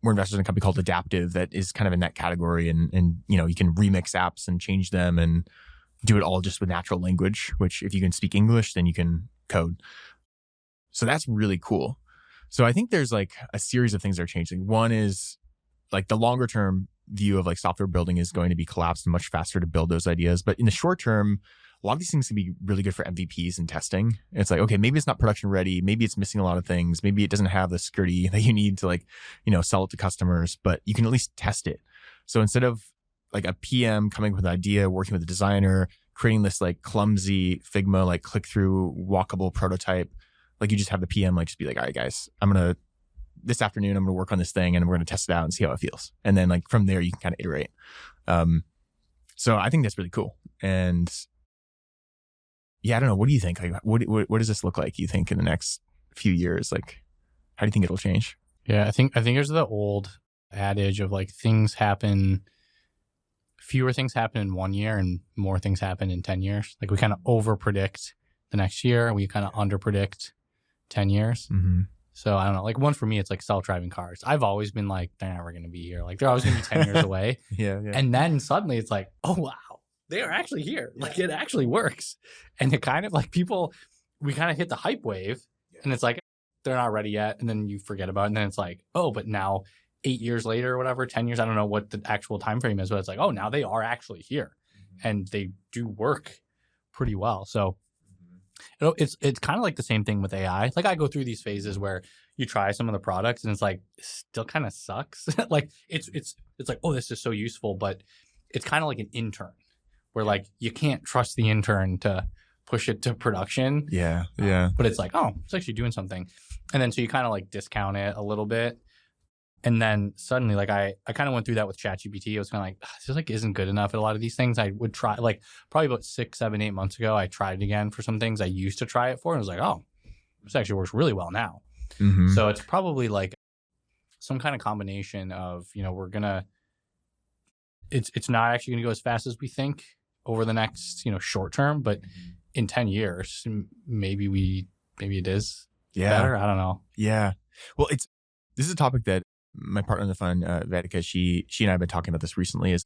we're investors in a company called Adaptive that is kind of in that category. And you can remix apps and change them and do it all just with natural language, which if you can speak English, then you can code. So that's really cool. So I think there's like a series of things that are changing. One is like the longer term view of like software building is going to be collapsed and much faster to build those ideas. But in the short term, a lot of these things can be really good for MVPs and testing. It's like, okay, maybe it's not production ready. Maybe it's missing a lot of things. Maybe it doesn't have the security that you need to like, sell it to customers, but you can at least test it. So instead of like a PM coming up with an idea, working with a designer, creating this like clumsy Figma, like click through walkable prototype, like you just have the PM like just be like, all right, guys, this afternoon, I'm going to work on this thing and we're going to test it out and see how it feels. And then like from there, you can kind of iterate. So I think that's really cool. And yeah, I don't know. What do you think? Like, what does this look like, you think, in the next few years? Like, how do you think it'll change? Yeah, I think there's the old adage of like fewer things happen in 1 year and more things happen in 10 years. Like we kind of over predict the next year. We kind of under predict 10 years. Mm-hmm. So I don't know, like one for me, it's like self-driving cars. I've always been like, they're never going to be here. Like they're always going to be 10 years away. Yeah. And then suddenly it's like, oh, wow, they are actually here. Like it actually works. And it kind of like we kind of hit the hype wave and it's like, they're not ready yet. And then you forget about it. And then it's like, oh, but now 8 years later or whatever, 10 years, I don't know what the actual time frame is, but it's like, oh, now they are actually here and they do work pretty well. So it's kind of like the same thing with AI. Like I go through these phases where you try some of the products and it's like it still kind of sucks. Like it's like, oh, this is so useful, but it's kind of like an intern where like you can't trust the intern to push it to production. Yeah. But it's like, oh, it's actually doing something. And then so you kind of like discount it a little bit. And then suddenly, like I kind of went through that with ChatGPT. I was kind of like, this like isn't good enough at a lot of these things. I would try, like probably about 6, 7, 8 months ago, I tried it again for some things I used to try it for. And I was like, oh, this actually works really well now. Mm-hmm. So it's probably like some kind of combination of, it's not actually going to go as fast as we think over the next, short term, but in 10 years, maybe it is better. I don't know. Yeah. Well, this is a topic that my partner in the fund, Vedika, she and I have been talking about this recently.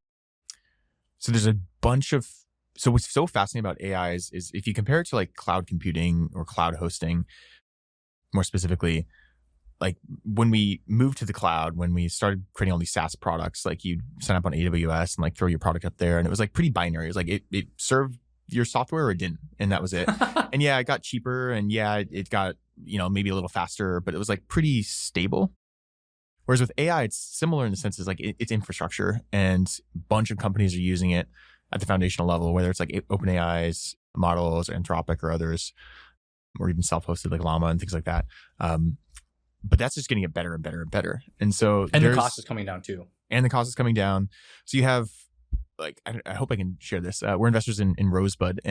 So there's a bunch of, so what's so fascinating about AI is if you compare it to like cloud computing or cloud hosting, more specifically, like when we moved to the cloud, when we started creating all these SaaS products, like you sign up on AWS and like throw your product up there, and it was like pretty binary. It was like it served your software or it didn't, and that was it. And yeah, it got cheaper, and yeah, it got, maybe a little faster, but it was like pretty stable. Whereas with AI, it's similar in the sense is like it's infrastructure, and a bunch of companies are using it at the foundational level, whether it's like OpenAI's models, Anthropic or others, or even self-hosted like Llama and things like that. But that's just going to get better and better and better. And so the cost is coming down too. And the cost is coming down. So you have like, I hope I can share this. We're investors in Rosebud,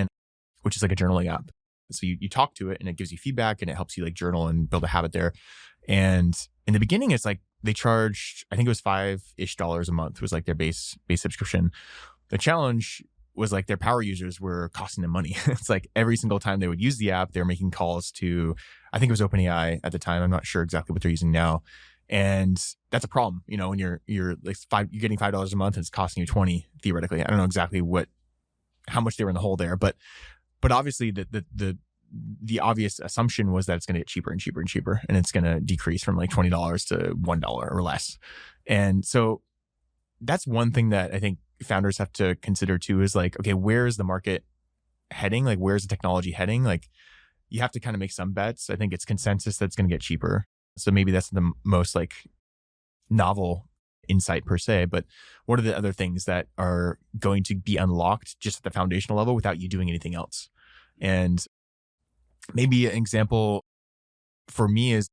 which is like a journaling app. So you talk to it and it gives you feedback and it helps you like journal and build a habit there. And in the beginning, it's like they charged, I think it was $5-ish a month was like their base subscription. The challenge was like their power users were costing them money. It's like every single time they would use the app, they were making calls to, I think it was OpenAI at the time. I'm not sure exactly what they're using now. And that's a problem, when you're like you're getting $5 a month and it's costing you 20 theoretically. I don't know exactly how much they were in the hole there, but obviously the obvious assumption was that it's going to get cheaper and cheaper and cheaper, and it's going to decrease from like $20 to $1 or less. And so that's one thing that I think founders have to consider too, is like, okay, where is the market heading? Like, where's the technology heading? Like, you have to kind of make some bets. I think it's consensus that's going to get cheaper. So maybe that's the most like novel insight per se, but what are the other things that are going to be unlocked just at the foundational level without you doing anything else? And maybe an example for me is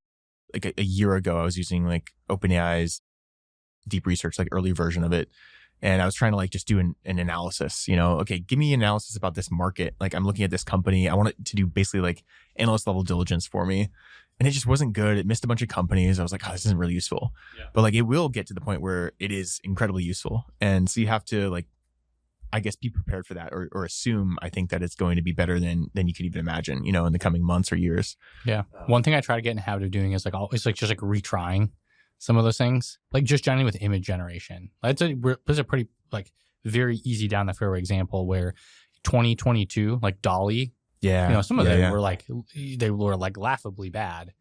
like a year ago, I was using like OpenAI's deep research, like early version of it. And I was trying to like just do an analysis, okay, give me an analysis about this market. Like I'm looking at this company. I want it to do basically like analyst level diligence for me. And it just wasn't good. It missed a bunch of companies. I was like, this isn't really useful. Yeah. But like it will get to the point where it is incredibly useful. And so you have to like, I guess, be prepared for that or assume, I think, that it's going to be better than you could even imagine, in the coming months or years. Yeah. One thing I try to get in the habit of doing is like always like just like retrying some of those things, like just generally with image generation. That's a pretty like very easy down the fairway example where 2022, like Dolly, some of them were like, they were like laughably bad.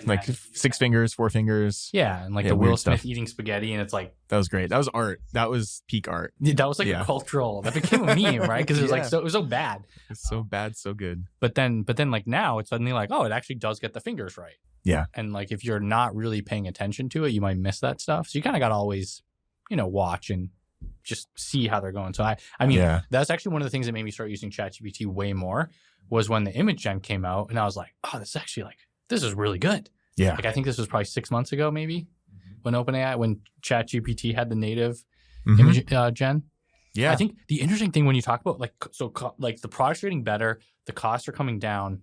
Like 6 fingers, 4 fingers. Yeah. And like the Will Smith eating spaghetti. And it's like, that was great. That was art. That was peak art. That was like a cultural, that became a meme, right? Because it was like, it was so bad. It's so bad, so good. But then like now it's suddenly like, it actually does get the fingers right. Yeah. And like, if you're not really paying attention to it, you might miss that stuff. So you kind of got to always, watch and just see how they're going. So I mean, that's actually one of the things that made me start using ChatGPT way more was when the image gen came out and I was like, this is really good. Yeah. Like I think this was probably 6 months ago, maybe when ChatGPT had the native image gen. Yeah. I think the interesting thing when you talk about like the products are getting better, the costs are coming down.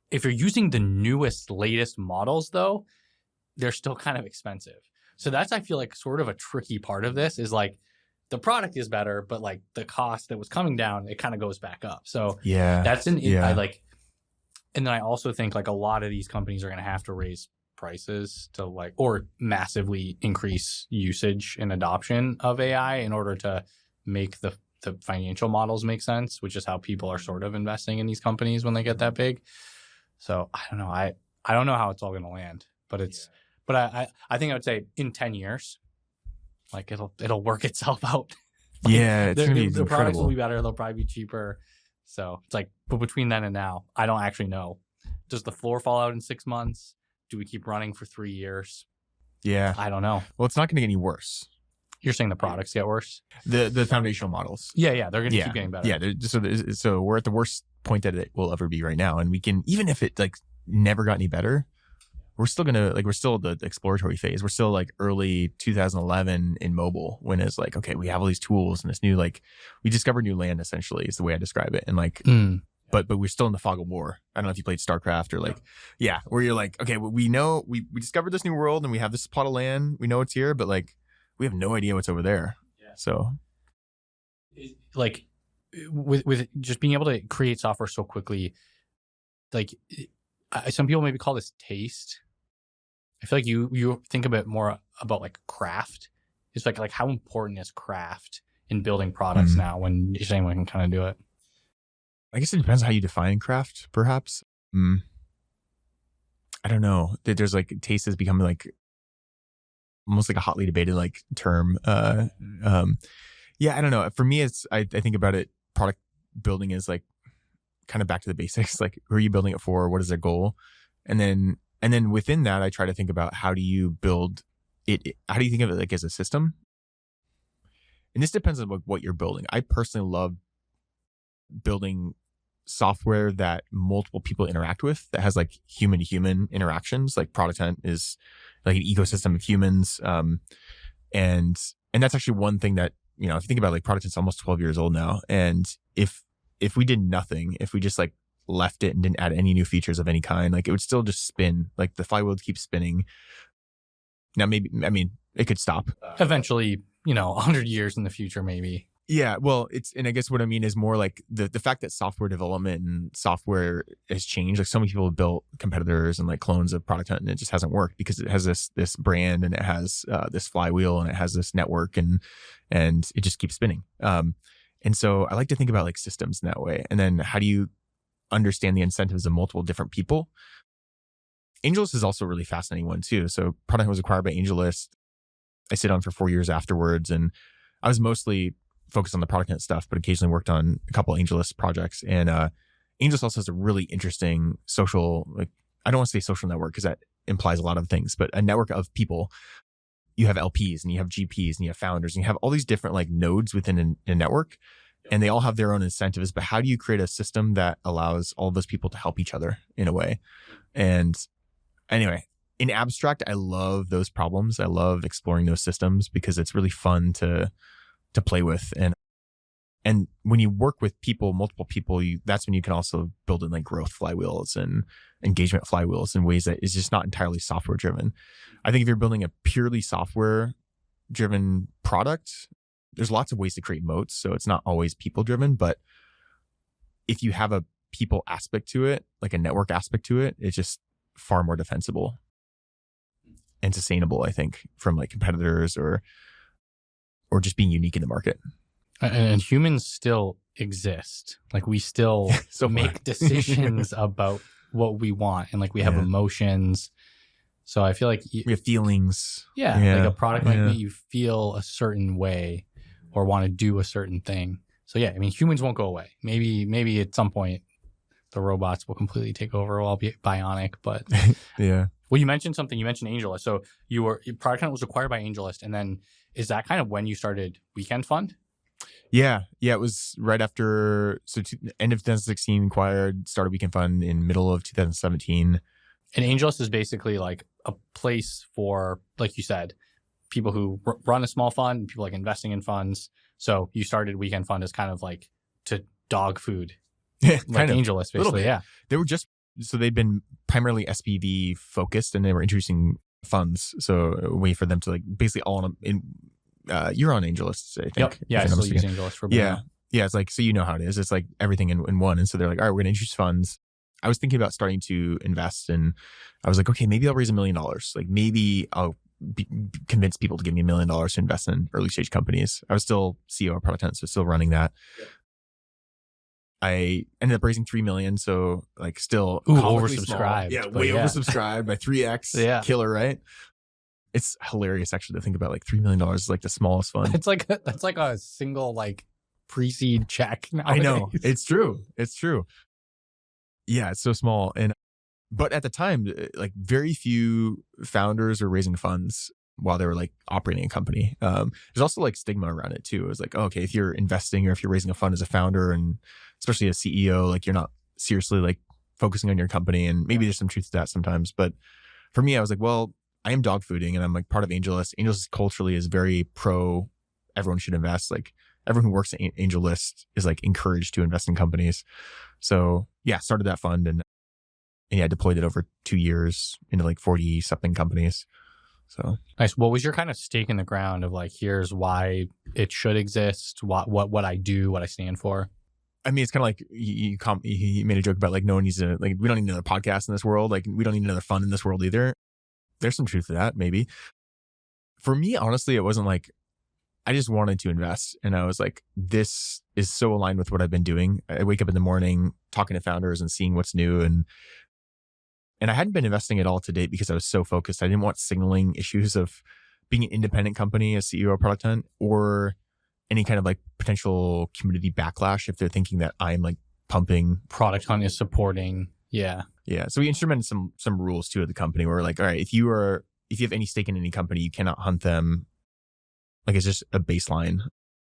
If you're using the newest, latest models, though, they're still kind of expensive. So that's, I feel like, sort of a tricky part of this is like the product is better, but like the cost that was coming down, it kind of goes back up. So that's I like, and then I also think like a lot of these companies are going to have to raise prices to like, or massively increase usage and adoption of AI in order to make the financial models make sense, which is how people are sort of investing in these companies when they get that big. So I don't know. I don't know how it's all going to land, but but I think I would say in 10 years, like it'll work itself out. Like it's going to be the incredible. Products will be better. They'll probably be cheaper. So it's like, but between then and now, I don't actually know. Does the floor fall out in 6 months? Do we keep running for 3 years? Yeah. I don't know. Well, it's not going to get any worse. You're saying the products get worse? The foundational models. Yeah. They're going to keep getting better. Yeah. So we're at the worst point that it will ever be right now. And we can, even if it like never got any better, we're still the exploratory phase. We're still like early 2011 in mobile when it's like, okay, we have all these tools and this new, like we discovered new land essentially is the way I describe it. And like, but we're still in the fog of war. I don't know if you played StarCraft or like, where you're like, okay, well, we know we discovered this new world and we have this plot of land. We know it's here, but like, we have no idea what's over there. Yeah. So like with just being able to create software so quickly, like some people maybe call this taste. I feel like you think a bit more about like craft. It's like how important is craft in building products now when anyone can kind of do it? I guess it depends how you define craft, perhaps. I don't know. There's like taste has become like almost like a hotly debated like term. Yeah, I don't know. For me, I think about it. Product building is like kind of back to the basics. Like, who are you building it for? What is their goal? And then within that, I try to think about how do you build it? How do you think of it like as a system? And this depends on what you're building. I personally love building software that multiple people interact with, that has like human to human interactions. Like Product Hunt is like an ecosystem of humans. And that's actually one thing that, you know, if you think about like Product Hunt's almost 12 years old now. And if we did nothing, if we just like left it and didn't add any new features of any kind, like it would still just spin. Like the flywheel would keep spinning. Now, maybe, I mean, it could stop. Eventually, you know, 100 years in the future, maybe. Yeah, well, and I guess what I mean is more like the fact that software development and software has changed. Like so many people have built competitors and like clones of Product Hunt, and it just hasn't worked because it has this brand and it has this flywheel and it has this network and it just keeps spinning. And so I like to think about like systems in that way. And then how do you understand the incentives of multiple different people? AngelList is also a really fascinating one too. So Product Hunt was acquired by AngelList. I stayed on for 4 years afterwards, and I was mostly focused on the Product Hunt stuff, but occasionally worked on a couple of AngelList projects. And AngelList also has a really interesting social, like, I don't want to say social network because that implies a lot of things, but a network of people. You have LPs and you have GPs and you have founders and you have all these different like nodes within a network, and they all have their own incentives. But how do you create a system that allows all of those people to help each other in a way? And anyway, in abstract, I love those problems. I love exploring those systems because it's really fun to play with. And when you work with people, multiple people, that's when you can also build in like growth flywheels and engagement flywheels in ways that is just not entirely software driven. I think if you're building a purely software driven product, there's lots of ways to create moats. So it's not always people driven, but if you have a people aspect to it, like a network aspect to it, it's just far more defensible and sustainable, I think, from like competitors or just being unique in the market. And humans still exist. Like we still make decisions about what we want, and like we have emotions. So I feel like we have feelings. Yeah, like a product might make you feel a certain way or want to do a certain thing. So yeah, I mean, humans won't go away. Maybe at some point the robots will completely take over. We'll all be bionic, but yeah. Well, you mentioned something. You mentioned AngelList. So your Product Hunt was acquired by AngelList, and then is that kind of when you started Weekend Fund? Yeah. It was right after. So end of 2016 acquired, started Weekend Fund in middle of 2017. And AngelList is basically like a place for, like you said, people who run a small fund, people like investing in funds. So you started Weekend Fund as kind of like to dog food, like AngelList, basically. Yeah, they were just. So they'd been primarily SPV focused, and they were introducing funds. So a way for them to like basically all in. You're on AngelList, I think. Yep. Yeah, I still use AngelList for yeah. It's like, so you know how it is. It's like everything in one. And so they're like, all right, we're going to introduce funds. I was thinking about starting to invest, and I was like, okay, maybe I'll raise $1 million. Like maybe I'll convince people to give me $1 million to invest in early stage companies. I was still CEO of Product Hunt, so still running that. Yep. I ended up raising $3 million, so like still oversubscribed. Yeah, way oversubscribed by 3x. Yeah, killer, right? It's hilarious actually to think about. Like $3 million is like the smallest fund. That's like a single like pre-seed check nowadays. I know, it's true. Yeah, it's so small, but at the time, like very few founders were raising funds while they were like operating a company. There's also like stigma around it too. It was like, oh, okay, if you're investing or if you're raising a fund as a founder, and especially a CEO, like you're not seriously like focusing on your company. And maybe there's some truth to that sometimes. But for me, I was like, well, I am dog fooding, and I'm like part of AngelList. AngelList culturally is very pro. Everyone should invest. Like everyone who works at AngelList is like encouraged to invest in companies. So yeah, started that fund and yeah, deployed it over 2 years into like 40 something companies. So nice. What was your kind of stake in the ground of like, here's why it should exist, what I do, what I stand for? I mean, it's kind of like you made a joke about like no one needs to, like, we don't need another podcast in this world. Like we don't need another fund in this world either. There's some truth to that, maybe. For me, honestly, it wasn't like, I just wanted to invest. And I was like, this is so aligned with what I've been doing. I wake up in the morning talking to founders and seeing what's new. And I hadn't been investing at all to date because I was so focused. I didn't want signaling issues of being an independent company, a CEO of Product Hunt, or any kind of like potential community backlash if they're thinking that I'm like pumping. Product Hunt is supporting. Yeah. Yeah. So we instrumented some rules too at the company where we're like, all right, if you have any stake in any company, you cannot hunt them. Like it's just a baseline.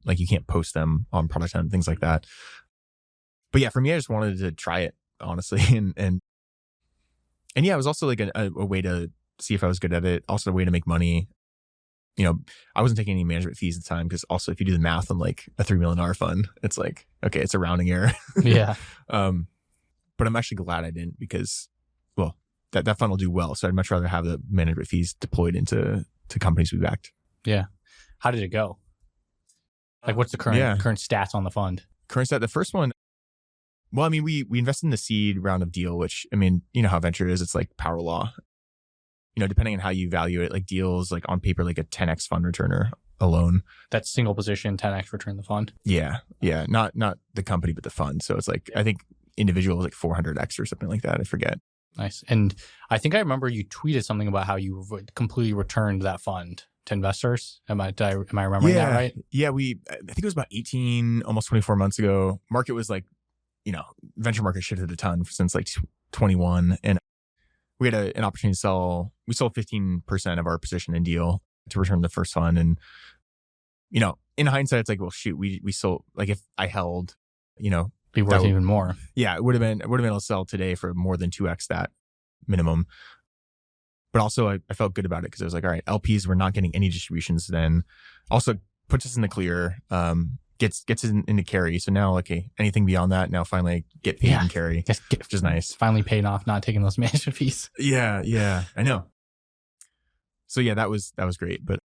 Like you can't post them on Product Hunt, things like that. But yeah, for me, I just wanted to try it, honestly. And yeah, it was also like a way to see if I was good at it. Also a way to make money. You know, I wasn't taking any management fees at the time because also if you do the math on like a $3 million fund, it's like, okay, it's a rounding error. Yeah. But I'm actually glad I didn't because, well, that fund will do well. So I'd much rather have the management fees deployed into companies we backed. Yeah. How did it go? Like, what's the current stats on the fund? Current stat, the first one, well, I mean, we invested in the seed round of deal, which, I mean, you know how venture is. It's like power law. You know, depending on how you value it, like deals, like on paper, like a 10x fund returner alone. That's single position, 10x return the fund. Yeah. Yeah. Not the company, but the fund. So it's like, I think individual is like 400x or something like that. I forget. Nice. And I think I remember you tweeted something about how you completely returned that fund to investors. Am I remembering that right? Yeah. I think it was about 18, almost 24 months ago. Market was like, you know, venture market shifted a ton since like 21. And we had an opportunity to sell. We sold 15% of our position in deal to return the first fund. And, you know, in hindsight, it's like, well, shoot, we sold, like if I held, you know, be worth even more. Yeah, it would have been able to sell today for more than 2x that minimum. But also I felt good about it because I was like, all right, LPs were not getting any distributions then. Also puts us in the clear, gets us into carry. So now, okay, anything beyond that, now finally get paid in carry, which is nice. Finally paid off, not taking those management fees. Yeah, I know. So yeah, that was great. But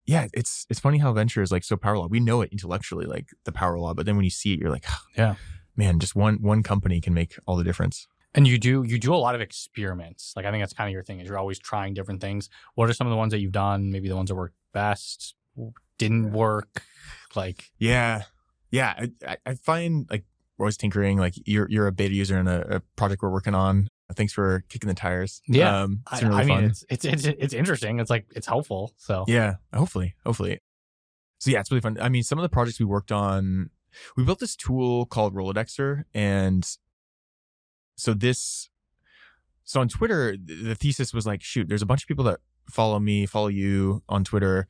yeah, it's funny how venture is like so power law. We know it intellectually, like the power law, but then when you see it, you're like, oh, man, just one company can make all the difference. And you do a lot of experiments. Like I think that's kind of your thing is you're always trying different things. What are some of the ones that you've done? Maybe the ones that worked best, didn't work? Like yeah. I find like we're always tinkering. Like you're a beta user in a project we're working on. Thanks for kicking the tires. Yeah, it's been really fun. It's interesting. It's like it's helpful. So yeah, hopefully. So yeah, it's really fun. I mean, some of the projects we worked on, we built this tool called Rolodexer, and so on Twitter, the thesis was like, shoot, there's a bunch of people that follow you on Twitter.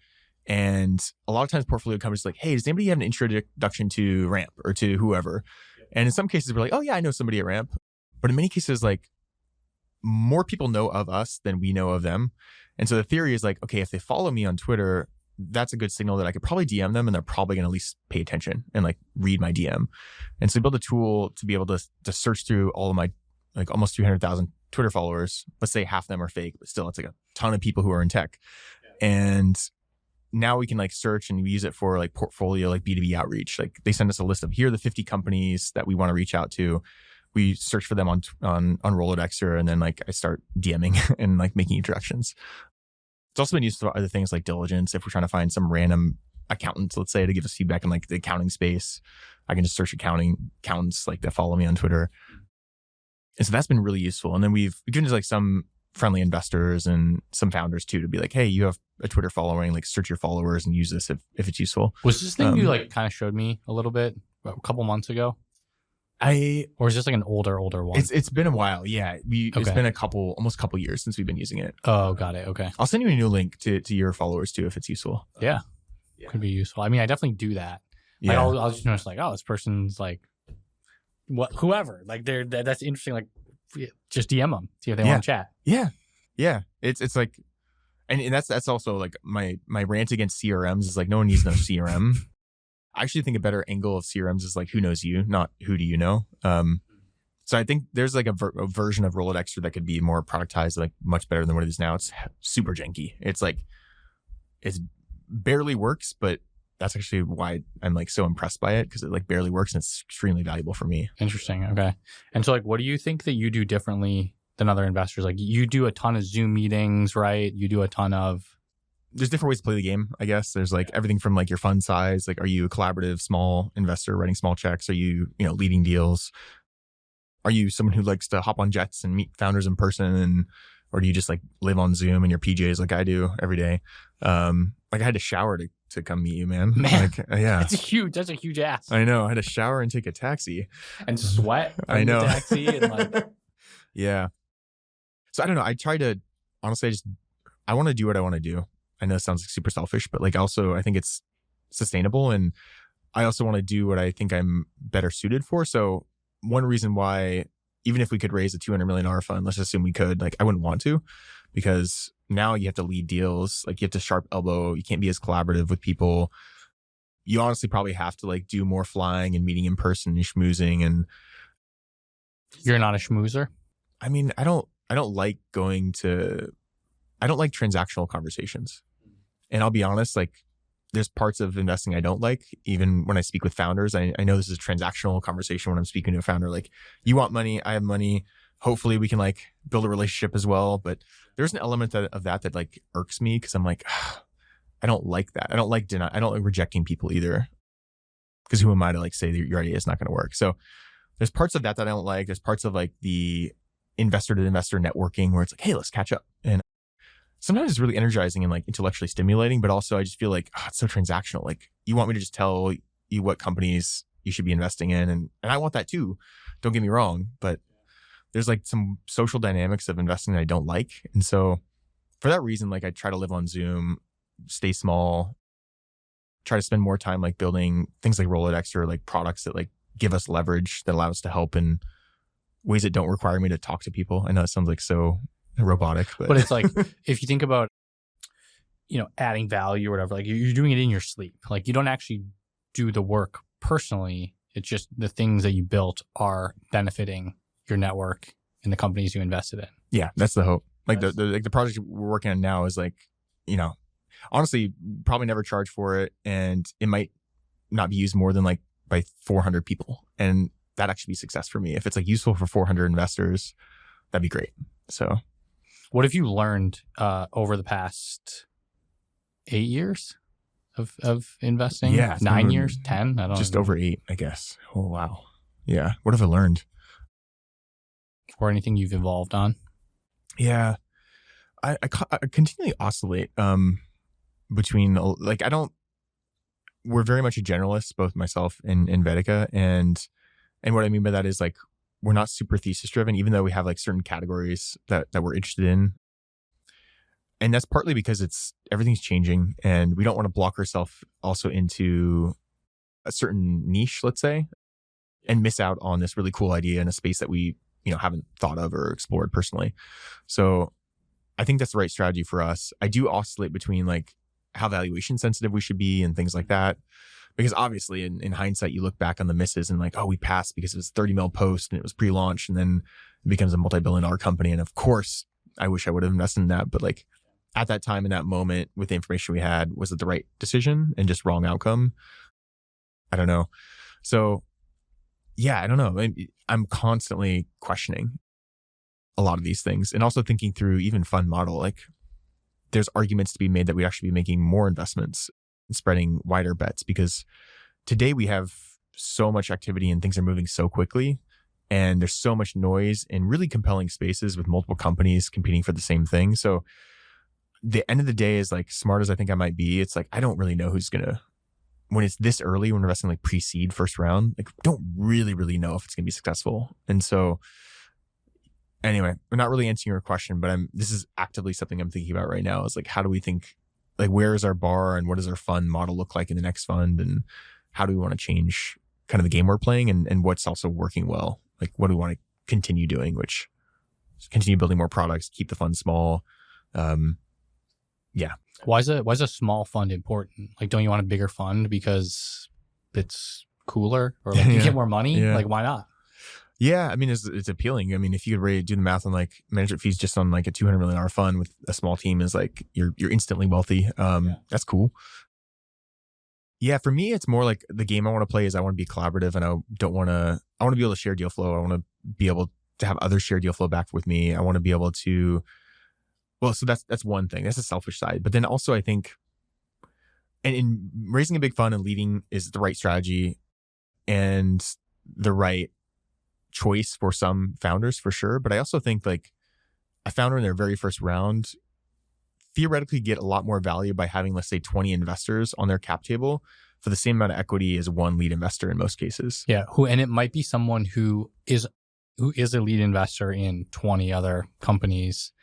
And a lot of times portfolio companies are like, hey, does anybody have an introduction to Ramp or to whoever? And in some cases we're like, oh yeah, I know somebody at Ramp. But in many cases, like more people know of us than we know of them. And so the theory is like, okay, if they follow me on Twitter, that's a good signal that I could probably DM them and they're probably going to at least pay attention and like read my DM. And so we built a tool to be able to search through all of my like almost 300,000 Twitter followers. Let's say half of them are fake, but still it's like a ton of people who are in tech. Yeah. And now we can like search and we use it for like portfolio, like B2B outreach. Like they send us a list of here are the 50 companies that we want to reach out to. We search for them on Rolodexer, and then like I start DMing and like making introductions. It's also been used for other things like diligence. If we're trying to find some random accountants, let's say, to give us feedback in like the accounting space, I can just search accountants like that follow me on Twitter. And so that's been really useful. And then we've given to like some friendly investors and some founders too to be like, hey, you have a Twitter following, like search your followers and use this if it's useful. Was this thing you like kind of showed me a little bit a couple months ago? Or is this like an older one? It's been a while. Yeah. It's been almost a couple years since we've been using it. Oh, got it. Okay. I'll send you a new link to your followers too if it's useful. Yeah. Could be useful. I mean, I definitely do that. Like, yeah. I'll just notice like, oh, this person's like whoever. Like that's interesting. Like just DM them, see if they want to chat. Yeah. It's like, and that's also like my rant against CRMs is like no one needs no CRM. I actually think a better angle of CRMs is like who knows you, not who do you know. So I think there's like a version of Rolodexer that could be more productized, like much better than what it is now. It's super janky. It's like it's barely works, but that's actually why I'm like so impressed by it because it like barely works and it's extremely valuable for me. Interesting. Okay. And so like, what do you think that you do differently than other investors? Like you do a ton of Zoom meetings, right? You do a ton of... There's different ways to play the game, I guess. There's like everything from like your fund size. Like, are you a collaborative small investor writing small checks? Are you, leading deals? Are you someone who likes to hop on jets and meet founders in person? Or do you just like live on Zoom in your PJs like I do every day? Like I had to shower to come meet you, man. Like, yeah. That's a huge ask. I know. I had to shower and take a taxi. And sweat on I know. the taxi and like... Yeah. So I don't know. I try to, honestly, I want to do what I want to do. I know it sounds like super selfish, but like also I think it's sustainable, and I also want to do what I think I'm better suited for. So one reason why, even if we could raise a $200 million fund, let's assume we could, like I wouldn't want to, because now you have to lead deals. Like you have to sharp elbow. You can't be as collaborative with people. You honestly probably have to like do more flying and meeting in person and schmoozing. And you're not a schmoozer? I mean, I don't like transactional conversations. And I'll be honest, like there's parts of investing I don't like. Even when I speak with founders, I know this is a transactional conversation when I'm speaking to a founder. Like, you want money, I have money. Hopefully we can like build a relationship as well. But there's an element of that like irks me, because I'm like, I don't like that. I don't like rejecting people either. Because who am I to like say that your idea is not going to work? So there's parts of that I don't like. There's parts of like the investor to investor networking where it's like, hey, let's catch up. And sometimes it's really energizing and like intellectually stimulating, but also I just feel like it's so transactional. Like you want me to just tell you what companies you should be investing in. And I want that too. Don't get me wrong, but there's like some social dynamics of investing that I don't like. And so for that reason, like I try to live on Zoom, stay small, try to spend more time like building things like Rolodex or like products that like give us leverage that allow us to help in ways that don't require me to talk to people. I know it sounds like so robotic, but it's like, if you think about, adding value or whatever, like you're doing it in your sleep. Like you don't actually do the work personally. It's just the things that you built are benefiting your network and the companies you invested in. Yeah, that's the hope. Like the project we're working on now is like, honestly, probably never charge for it, and it might not be used more than like by 400 people, and that actually be success for me. If it's like useful for 400 investors, that'd be great. So. What have you learned over the past 8 years of investing? Yeah. 9 years? 10? I don't know. Just over 8, I guess. Oh, wow. Yeah. What have I learned? Or anything you've evolved on? Yeah. I continually oscillate between, like, we're very much a generalist, both myself and Vedika. And what I mean by that is like, we're not super thesis driven, even though we have like certain categories that we're interested in. And that's partly because everything's changing, and we don't want to block ourselves also into a certain niche, let's say, and miss out on this really cool idea in a space that we, haven't thought of or explored personally. So I think that's the right strategy for us. I do oscillate between like how valuation sensitive we should be and things like that. Because obviously in hindsight, you look back on the misses and like, oh, we passed because it was 30 mil post and it was pre-launch, and then it becomes a multi-billion-dollar company. And of course, I wish I would have invested in that. But like at that time, in that moment, with the information we had, was it the right decision and just wrong outcome? I don't know. So yeah, I don't know. I'm constantly questioning a lot of these things, and also thinking through even fund model. Like there's arguments to be made that we'd actually be making more investments and spreading wider bets, because today we have so much activity and things are moving so quickly, and there's so much noise in really compelling spaces with multiple companies competing for the same thing. So the end of the day is like, smart as I think I might be, it's like, I don't really know who's gonna, when it's this early, when we're investing like pre-seed first round, like don't really know if it's gonna be successful. And so anyway, I'm not really answering your question, but this is actively something I'm thinking about right now, is like, how do we think, like, where is our bar and what does our fund model look like in the next fund? And how do we want to change kind of the game we're playing, and what's also working well? Like, what do we want to continue doing, which is continue building more products, keep the fund small. Yeah. Why is a small fund important? Like, don't you want a bigger fund because it's cooler, or like you get more money? Yeah. Like, why not? Yeah, I mean, it's appealing. I mean, if you could really do the math on like management fees just on like a $200 million fund with a small team, is like you're instantly wealthy. That's cool. Yeah, for me, it's more like the game I want to play is I want to be collaborative, and I want to be able to share deal flow. I want to be able to have others share deal flow back with me. I want to be able to, well, so that's one thing. That's the selfish side. But then also I think, and in raising a big fund and leading is the right strategy and the right choice for some founders for sure. But I also think like a founder in their very first round theoretically get a lot more value by having, let's say, 20 investors on their cap table for the same amount of equity as one lead investor in most cases. Yeah. And it might be someone who is a lead investor in 20 other companies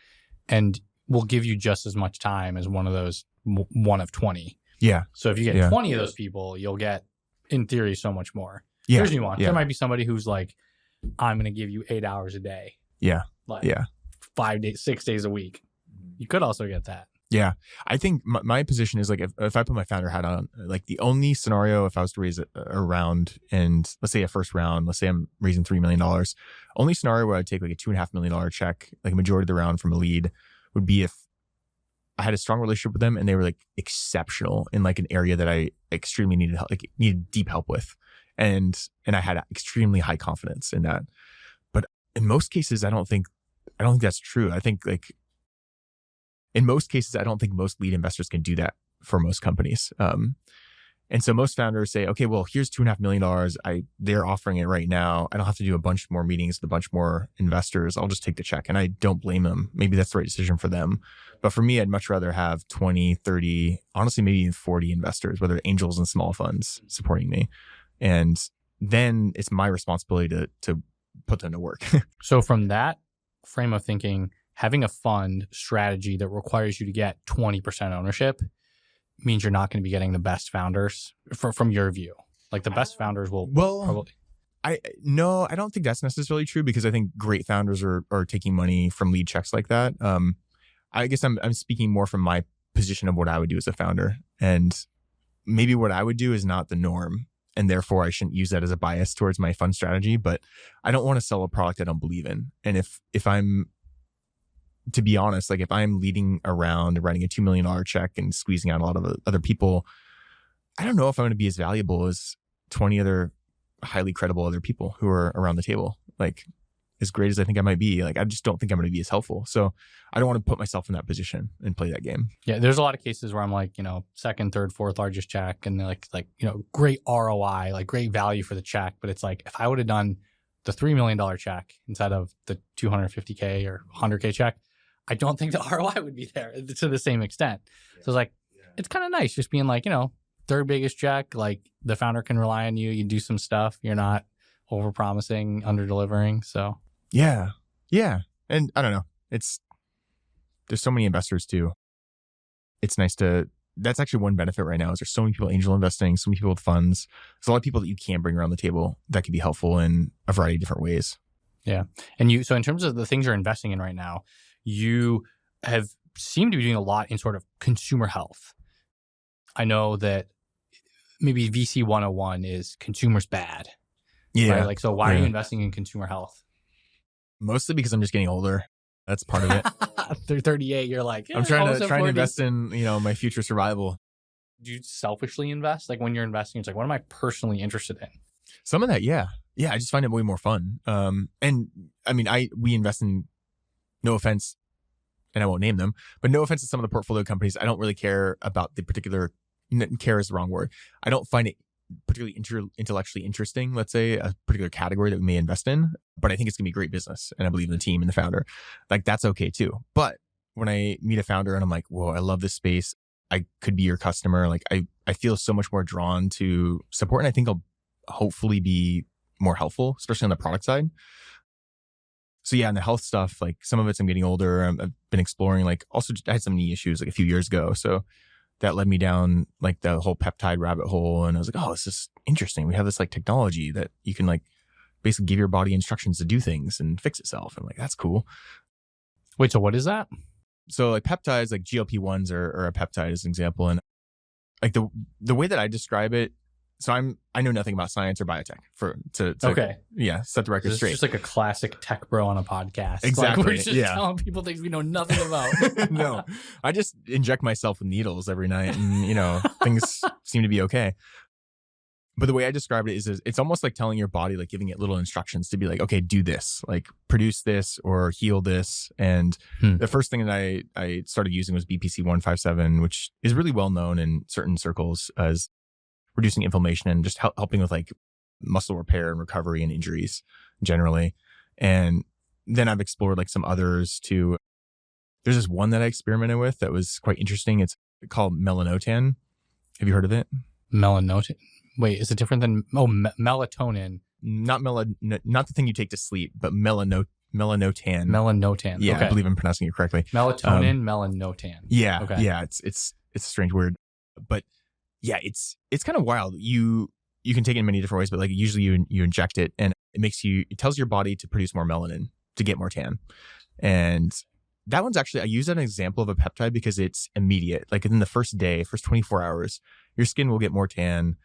and will give you just as much time as one of those, one of 20. Yeah. So if you get 20 of those people, you'll get, in theory, so much more. Yeah. Here's nuance. Yeah. There might be somebody who's like, I'm going to give you 8 hours a day. Yeah. Like yeah. 5 days, 6 days a week. You could also get that. Yeah. I think my position is like, if I put my founder hat on, like the only scenario, if I was to raise a round and let's say a first round, let's say I'm raising $3 million, only scenario where I'd take like a $2.5 million check, like a majority of the round from a lead would be if I had a strong relationship with them and they were like exceptional in like an area that I extremely needed help, like needed deep help with. And I had extremely high confidence in that. But in most cases, I don't think that's true. I think like in most cases, I don't think most lead investors can do that for most companies. And so most founders say, okay, well, here's $2.5 million. They're offering it right now. I don't have to do a bunch more meetings with a bunch more investors. I'll just take the check. And I don't blame them. Maybe that's the right decision for them. But for me, I'd much rather have 20, 30, honestly, maybe even 40 investors, whether angels and small funds supporting me. And then it's my responsibility to put them to work. So from that frame of thinking, having a fund strategy that requires you to get 20% ownership means you're not going to be getting the best founders from your view. Like the best founders will probably. I don't think that's necessarily true because I think great founders are taking money from lead checks like that. I guess I'm speaking more from my position of what I would do as a founder, and maybe what I would do is not the norm, and therefore I shouldn't use that as a bias towards my fund strategy. But I don't want to sell a product I don't believe in, and if I'm, to be honest, like if I'm leading around writing a $2 million check and squeezing out a lot of other people, I don't know if I'm going to be as valuable as 20 other highly credible other people who are around the table. Like as great as I think I might be, like I just don't think I'm going to be as helpful. So I don't want to put myself in that position and play that game. Yeah, there's a lot of cases where I'm like, second, third, fourth largest check, and like great ROI, like great value for the check. But it's like if I would have done the $3 million check instead of the $250K or $100K check, I don't think the ROI would be there to the same extent. So it's like, it's kind of nice just being like, third biggest check, like the founder can rely on you. You do some stuff. You're not over promising, under delivering. So yeah. And I don't know. There's so many investors too. It's nice that's actually one benefit right now is there's so many people angel investing, so many people with funds. There's a lot of people that you can bring around the table that could be helpful in a variety of different ways. Yeah. And so in terms of the things you're investing in right now, you have seemed to be doing a lot in sort of consumer health. I know that maybe VC 101 is consumers bad. Yeah. Right? Like, so why are you investing in consumer health? Mostly because I'm just getting older. That's part of it. They're 38. You're like, I'm trying to invest in, my future survival. Do you selfishly invest? Like when you're investing, it's like, what am I personally interested in? Some of that, yeah. Yeah, I just find it way more fun. And I mean, we invest in, no offense, and I won't name them, but no offense to some of the portfolio companies. I don't really care about the particular, care is the wrong word. I don't find it particularly intellectually interesting, let's say, a particular category that we may invest in, but I think it's going to be great business. And I believe in the team and the founder. Like that's okay too. But when I meet a founder and I'm like, whoa, I love this space. I could be your customer. Like I feel so much more drawn to support. And I think I'll hopefully be more helpful, especially on the product side. So yeah, and the health stuff, like some of it's I'm getting older. I've been exploring, like also I had some knee issues like a few years ago. So that led me down like the whole peptide rabbit hole. And I was like, oh, this is interesting. We have this like technology that you can like basically give your body instructions to do things and fix itself. And like, that's cool. Wait, so what is that? So like peptides, like GLP-1s are a peptide as an example. And like the way that I describe it, so I know nothing about science or biotech okay. Yeah, set the record straight. It's just like a classic tech bro on a podcast. Exactly. Like we're just telling people things we know nothing about. No, I just inject myself with needles every night and, things seem to be okay. But the way I described it is it's almost like telling your body, like giving it little instructions to be like, okay, do this, like produce this or heal this. And the first thing that I started using was BPC 157, which is really well known in certain circles as reducing inflammation and just helping with like muscle repair and recovery and injuries generally. And then I've explored like some others too. There's this one that I experimented with that was quite interesting. It's called melanotan. Have you heard of it? Melanotan? Wait, is it different than melatonin? Not the thing you take to sleep, but melanotan. Melanotan. Yeah, okay. I believe I'm pronouncing it correctly. Melatonin, melanotan. Yeah. Okay. Yeah. It's a strange word, but yeah, it's kind of wild. You can take it in many different ways, but like usually you inject it and it tells your body to produce more melanin to get more tan. And that one's actually, I use that as an example of a peptide because it's immediate. Like within the first 24 hours, your skin will get more tan.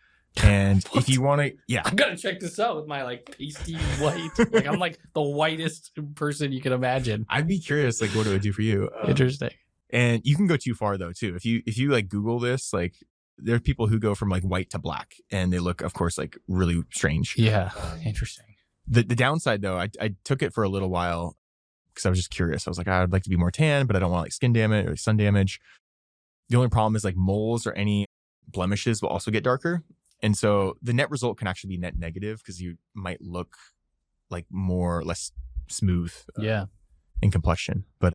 And if you want to, yeah. I'm going to check this out with my like pasty white. Like I'm like the whitest person you can imagine. I'd be curious, like what it would do for you. Interesting. And you can go too far though, too. If you like Google this, like there are people who go from like white to black and they look, of course, like really strange. Yeah. Interesting. The downside though, I took it for a little while because I was just curious. I was like, I'd like to be more tan, but I don't want like skin damage or sun damage. The only problem is like moles or any blemishes will also get darker. And so the net result can actually be net negative because you might look like more or less smooth in complexion. But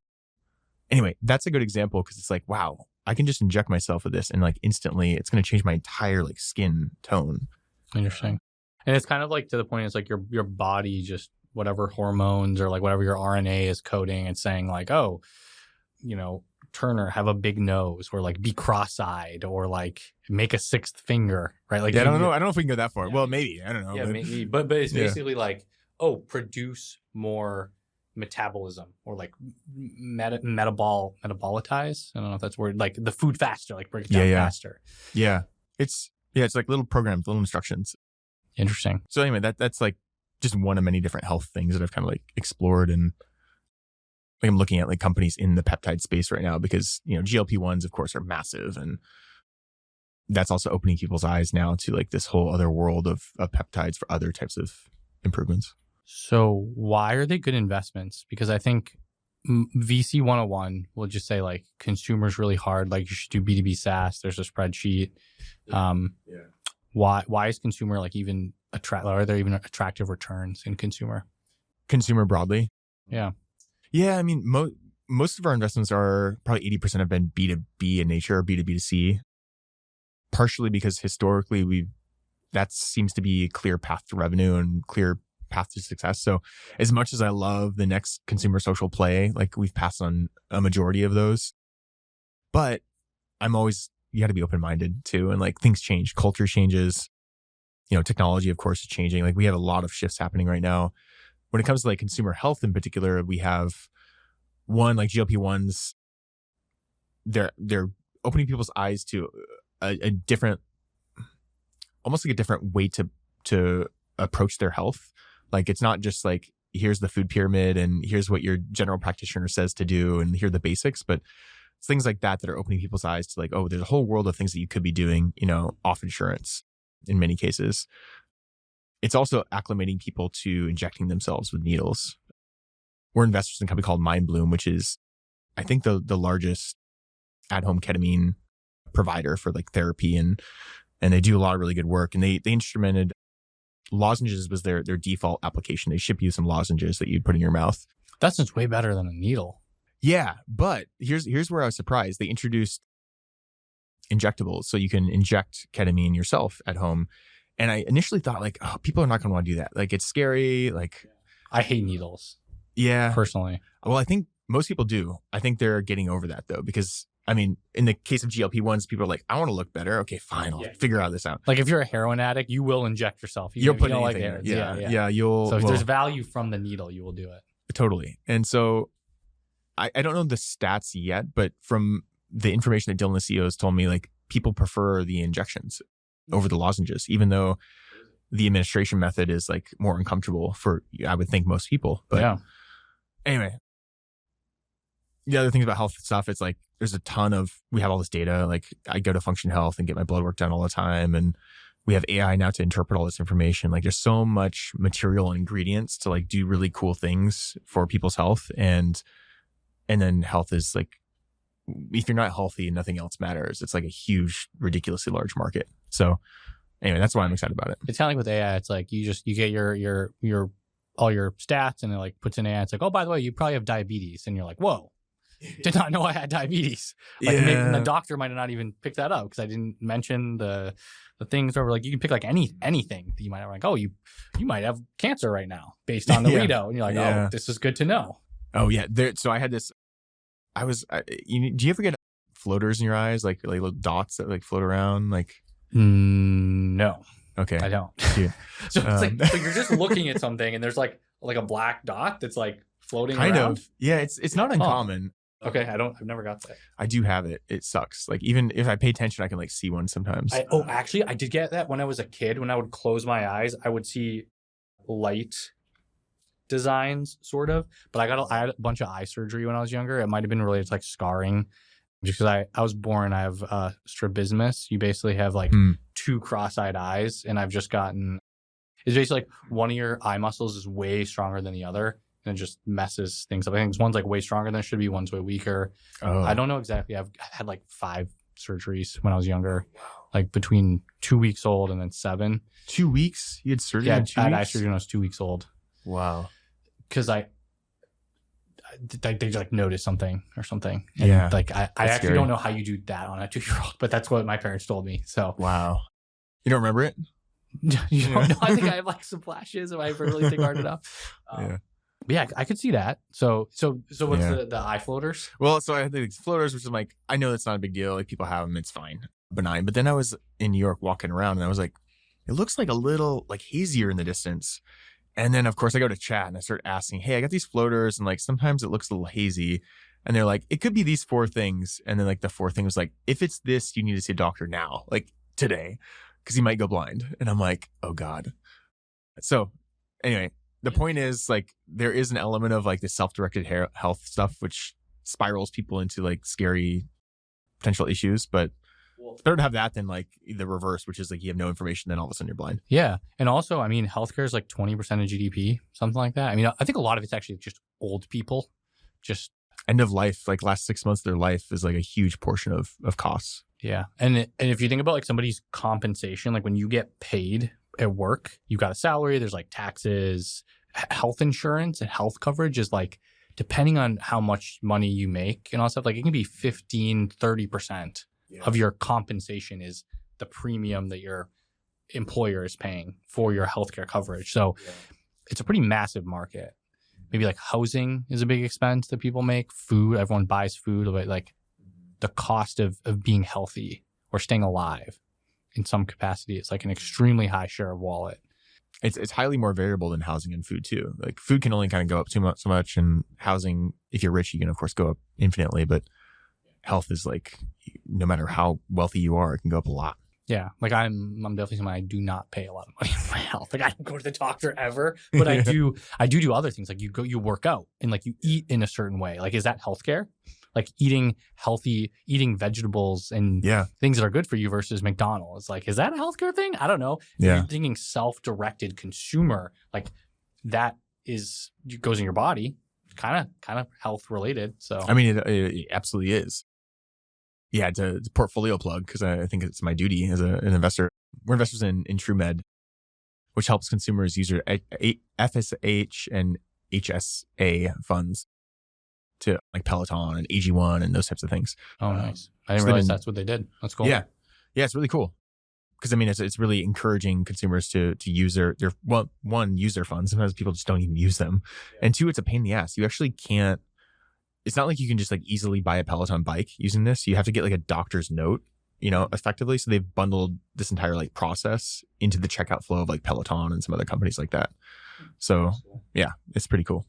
anyway, that's a good example because it's like, wow, I can just inject myself with this and like instantly it's going to change my entire like skin tone. Interesting. And it's kind of like to the point, it's like your body just whatever hormones or like whatever your RNA is coding and saying like, oh, you know, Turner, have a big nose or like be cross-eyed or like make a sixth finger, right? Like I don't know if we can go that far. Yeah. Well, maybe. I don't know. Yeah, maybe. But it's basically like, oh, produce more metabolism or like metabolitize. I don't know if that's a word. Like the food faster, like break it down faster. Yeah. It's like little programs, little instructions. Interesting. So anyway, that's like just one of many different health things that I've kind of like explored and like I'm looking at like companies in the peptide space right now because, you know, GLP-1s, of course, are massive. And that's also opening people's eyes now to like this whole other world of peptides for other types of improvements. So why are they good investments? Because I think VC 101 will just say like consumers really hard. Like you should do B2B SaaS. There's a spreadsheet. Why is consumer like even are there even attractive returns in consumer broadly? Yeah, I mean, most of our investments are probably 80% have been B2B in nature or B2B2C, partially because historically that seems to be a clear path to revenue and clear path to success. So as much as I love the next consumer social play, like we've passed on a majority of those, but you got to be open-minded too. And like things change, culture changes, you know, technology, of course, is changing. Like we have a lot of shifts happening right now. When it comes to like consumer health in particular, we have one like GLP-1s. They're opening people's eyes to a different, almost like a different way to approach their health. Like it's not just like here's the food pyramid and here's what your general practitioner says to do and here are the basics, but it's things like that are opening people's eyes to like, oh, there's a whole world of things that you could be doing, you know, off insurance in many cases. It's also acclimating people to injecting themselves with needles. We're investors in a company called MindBloom, which is, I think, the largest at-home ketamine provider for like therapy, and they do a lot of really good work. And they instrumented lozenges was their default application. They ship you some lozenges that you'd put in your mouth. That sounds way better than a needle. Yeah, but here's where I was surprised. They introduced injectables, so you can inject ketamine yourself at home. And I initially thought like, oh, people are not going to want to do that. Like it's scary. Like I hate needles. Yeah. Personally. Well, I think most people do. I think they're getting over that though, because I mean, in the case of GLP-1s, people are like, I want to look better. Okay, fine. I'll figure out this out. Like if you're a heroin addict, you will inject yourself. You'll put anything in. Yeah. So if there's value from the needle, you will do it. Totally. And so I don't know the stats yet, but from the information that Dylan, the CEO, has told me, like people prefer the injections over the lozenges, even though the administration method is like more uncomfortable for, I would think, most people. But anyway, the other things about health stuff, it's like there's we have all this data. Like I go to Function Health and get my blood work done all the time, and we have AI now to interpret all this information. Like there's so much material and ingredients to like do really cool things for people's health. And then health is like, if you're not healthy, nothing else matters. It's like a huge, ridiculously large market. So anyway, that's why I'm excited about it. It's kind of like with AI. It's like you get your all your stats and it like puts in AI. It's like, oh, by the way, you probably have diabetes. And you're like, whoa, did not know I had diabetes. Like the doctor might have not even picked that up because I didn't mention the things over. Like you can pick like anything that you might have, like, oh, you might have cancer right now based on the readout. And you're like, oh, this is good to know. Oh yeah. So I had this, do you ever get floaters in your eyes? Like little dots that like float around? Like, no. Okay. I don't. Yeah. So it's like, so you're just looking at something and there's like a black dot that's like floating around. Kind of. Yeah. It's not uncommon. Okay. I've never got that. I do have it. It sucks. Like even if I pay attention, I can like see one sometimes. Actually I did get that when I was a kid. When I would close my eyes, I would see light designs sort of, but I had a bunch of eye surgery when I was younger. It might've been related to like scarring. Just because I was born, I have strabismus. You basically have like two cross-eyed eyes, and I've just gotten. It's basically like one of your eye muscles is way stronger than the other, and it just messes things up. I think one's like way stronger than it should be, one's way weaker. Oh. I don't know exactly. I've had like 5 surgeries when I was younger, like between 2 weeks old and then 7. 2 weeks? You had surgery? Yeah, in 2 I had weeks? eye surgery when I was 2 weeks old. Wow. Because they just like noticed something or something. And yeah. Like I actually don't know how you do that on a 2-year-old, but that's what my parents told me. So wow. You don't remember it? You don't know. I think I have like some flashes if I ever really think hard enough. But yeah, I could see that. So what's the eye floaters? Well, so I had these floaters, which is like, I know that's not a big deal. Like people have them, it's fine, benign. But then I was in New York walking around and I was like, it looks like a little like hazier in the distance. And then, of course, I go to chat and I start asking, hey, I got these floaters and like sometimes it looks a little hazy. And they're like, it could be these 4 things. And then like the 4th thing was like, if it's this, you need to see a doctor now, like today, because you might go blind. And I'm like, oh God. So anyway, the point is like there is an element of like the self-directed health stuff, which spirals people into like scary potential issues. But it's better to have that than like the reverse, which is like you have no information, then all of a sudden you're blind. Yeah. And also, I mean, healthcare is like 20% of GDP, something like that. I mean, I think a lot of it's actually just old people, just end of life, like last 6 months of their life is like a huge portion of costs. Yeah. And if you think about like somebody's compensation, like when you get paid at work, you got a salary, there's like taxes, health insurance and health coverage is like, depending on how much money you make and all that stuff, like it can be 15-30%. Of your compensation is the premium that your employer is paying for your healthcare coverage. So it's a pretty massive market. Maybe like housing is a big expense that people make. Food, everyone buys food, but like the cost of being healthy or staying alive in some capacity is like an extremely high share of wallet. It's highly more variable than housing and food too. Like food can only kind of go up so much, and housing, if you're rich, you can of course go up infinitely, but health is like, no matter how wealthy you are, it can go up a lot. Yeah. Like I'm definitely someone, I do not pay a lot of money for my health. Like I don't go to the doctor ever, but I do other things. Like you work out and like you eat in a certain way. Like, is that healthcare? Like eating healthy, eating vegetables and things that are good for you versus McDonald's. Like, is that a healthcare thing? I don't know. Yeah. You're thinking self-directed consumer, like that goes in your body, kind of health related. So, I mean, it absolutely is. Yeah, it's a portfolio plug because I think it's my duty as an investor. We're investors in TrueMed, which helps consumers use their FSH and HSA funds to like Peloton and AG1 and those types of things. Oh, nice. I didn't realize that's what they did. That's cool. Yeah. Yeah, it's really cool. Because I mean, it's really encouraging consumers to use their use their funds. Sometimes people just don't even use them. And 2, it's a pain in the ass. You actually can't. It's not like you can just like easily buy a Peloton bike using this. You have to get like a doctor's note, effectively. So they've bundled this entire like process into the checkout flow of like Peloton and some other companies like that. So yeah, it's pretty cool.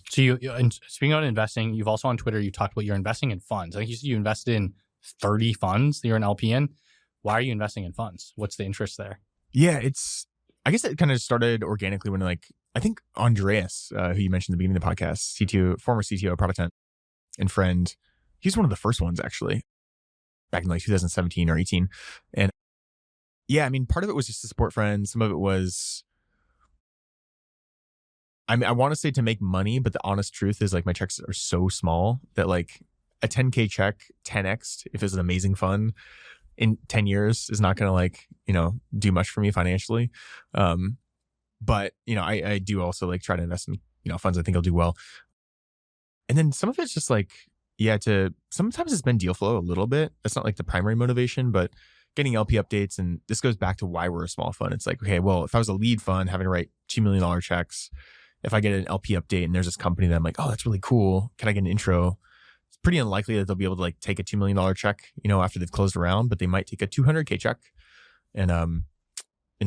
So and speaking of investing, you've also on Twitter, you talked about you're investing in funds. I think you said you invested in 30 funds that you're an LP in. Why are you investing in funds? What's the interest there? Yeah, I guess it kind of started organically when like, I think Andreas, who you mentioned at the beginning of the podcast, former CTO, Peptides, and friend, he's one of the first ones actually, back in like 2017 or 18. And Yeah, I mean, part of it was just to support friends. Some of it was, I mean, I want to say to make money, but the honest truth is like my checks are so small that like a 10K check 10x if it's an amazing fund in 10 years is not going to like, do much for me financially. But, I do also like try to invest in, funds I think will do well. And then some of it's just like, sometimes it's been deal flow a little bit. That's not like the primary motivation, but getting LP updates. And this goes back to why we're a small fund. It's like, okay, well, if I was a lead fund having to write $2 million checks, if I get an LP update and there's this company that I'm like, oh, that's really cool. Can I get an intro? It's pretty unlikely that they'll be able to like take a $2 million check, after they've closed around, but they might take a 200K check. And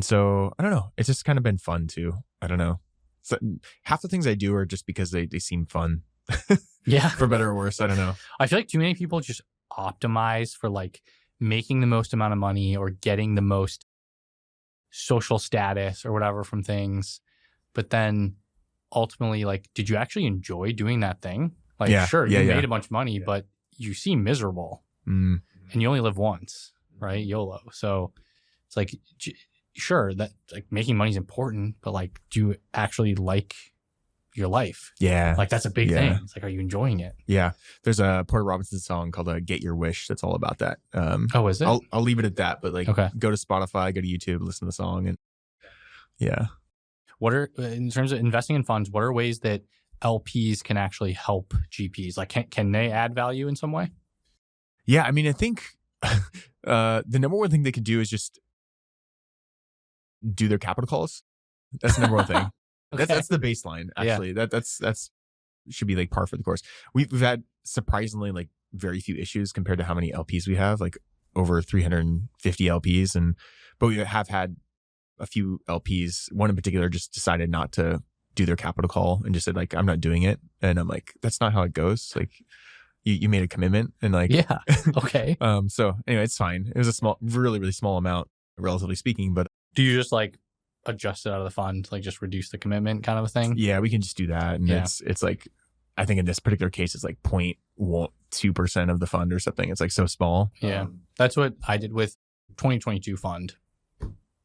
so I don't know. It's just kind of been fun too. I don't know. So half the things I do are just because they seem fun. Yeah. For better or worse. I don't know. I feel like too many people just optimize for like making the most amount of money or getting the most social status or whatever from things. But then ultimately, like, did you actually enjoy doing that thing? Like, sure, you made a bunch of money, but you seem miserable and you only live once, right? YOLO. So it's like, sure, that like making money is important, but like, do you actually like your life? Yeah. Like that's a big thing. It's like, are you enjoying it? Yeah. There's a Porter Robinson song called Get Your Wish that's all about that. Oh, is it? I'll leave it at that, but like go to Spotify, go to YouTube, listen to the song, and yeah. What are, in terms of investing in funds, what are ways that LPs can actually help GPs? Like can they add value in some way? Yeah, I mean, I think the number one thing they could do is just do their capital calls. That's the number one thing. Okay. That's the baseline, actually. Yeah. That's should be like par for the course. We've had surprisingly like very few issues compared to how many LPs we have, like over 350 LPs. But we have had a few LPs. One in particular just decided not to do their capital call and just said like, I'm not doing it. And I'm like, that's not how it goes. Like you made a commitment and like, yeah. Okay. So anyway, it's fine. It was a really, really small amount, relatively speaking, but do you just like adjust it out of the fund, like just reduce the commitment kind of a thing? Yeah, we can just do that. And it's like, I think in this particular case, it's like 0.2% of the fund or something. It's like so small. Yeah. That's what I did with 2022 fund.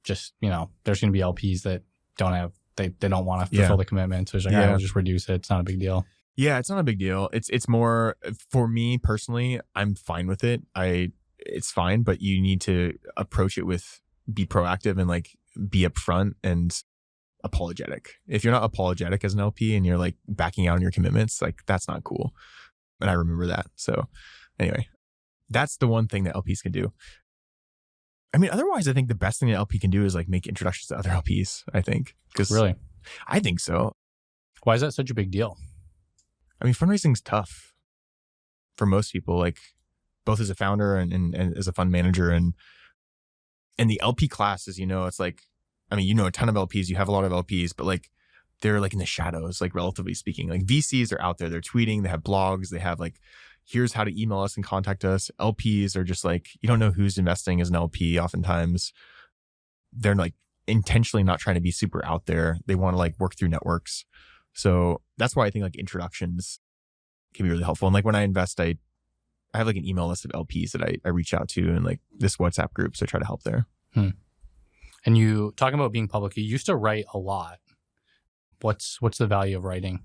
Just, there's going to be LPs that don't have, they don't want to fulfill the commitment. So it's like, I'll just reduce it. It's not a big deal. Yeah, it's not a big deal. It's more, for me personally, I'm fine with it. It's fine, but you need to approach it with, be proactive and like be upfront and apologetic. If you're not apologetic as an LP and you're like backing out on your commitments, like that's not cool. And I remember that. So anyway, that's the one thing that LPs can do. I mean, otherwise, I think the best thing an LP can do is like make introductions to other LPs, I think. Really? I think so. Why is that such a big deal? I mean, fundraising's tough for most people, like both as a founder and as a fund manager. And the LP class, as it's like, I mean, a ton of LPs, you have a lot of LPs, but like they're like in the shadows, like relatively speaking. Like VCs are out there, they're tweeting, they have blogs, they have like, here's how to email us and contact us. LPs are just like, you don't know who's investing as an LP. Oftentimes they're like intentionally not trying to be super out there. They want to like work through networks. So that's why I think like introductions can be really helpful. And like when I invest, I have like an email list of LPs that I reach out to and like this WhatsApp group. So I try to help there. And you talking about being public, you used to write a lot. What's the value of writing?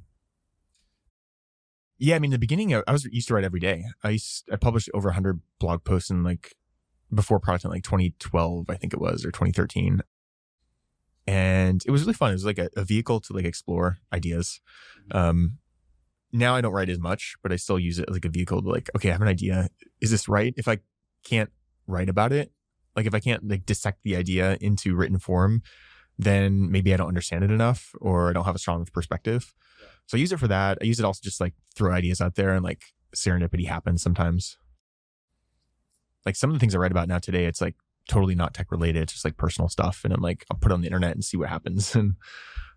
Yeah, I mean, in the beginning, I used to write every day. I published over 100 blog posts in like before product in like 2012, I think it was, or 2013. And it was really fun. It was like a vehicle to like explore ideas. Now I don't write as much, but I still use it as like a vehicle to like, okay, I have an idea. Is this right? If I can't write about it, like if I can't like dissect the idea into written form, then maybe I don't understand it enough or I don't have a strong perspective. So I use it for that. I use it also just like throw ideas out there and like serendipity happens sometimes. Like some of the things I write about now today, it's like totally not tech related. It's just like personal stuff. And I'm like, I'll put it on the internet and see what happens. And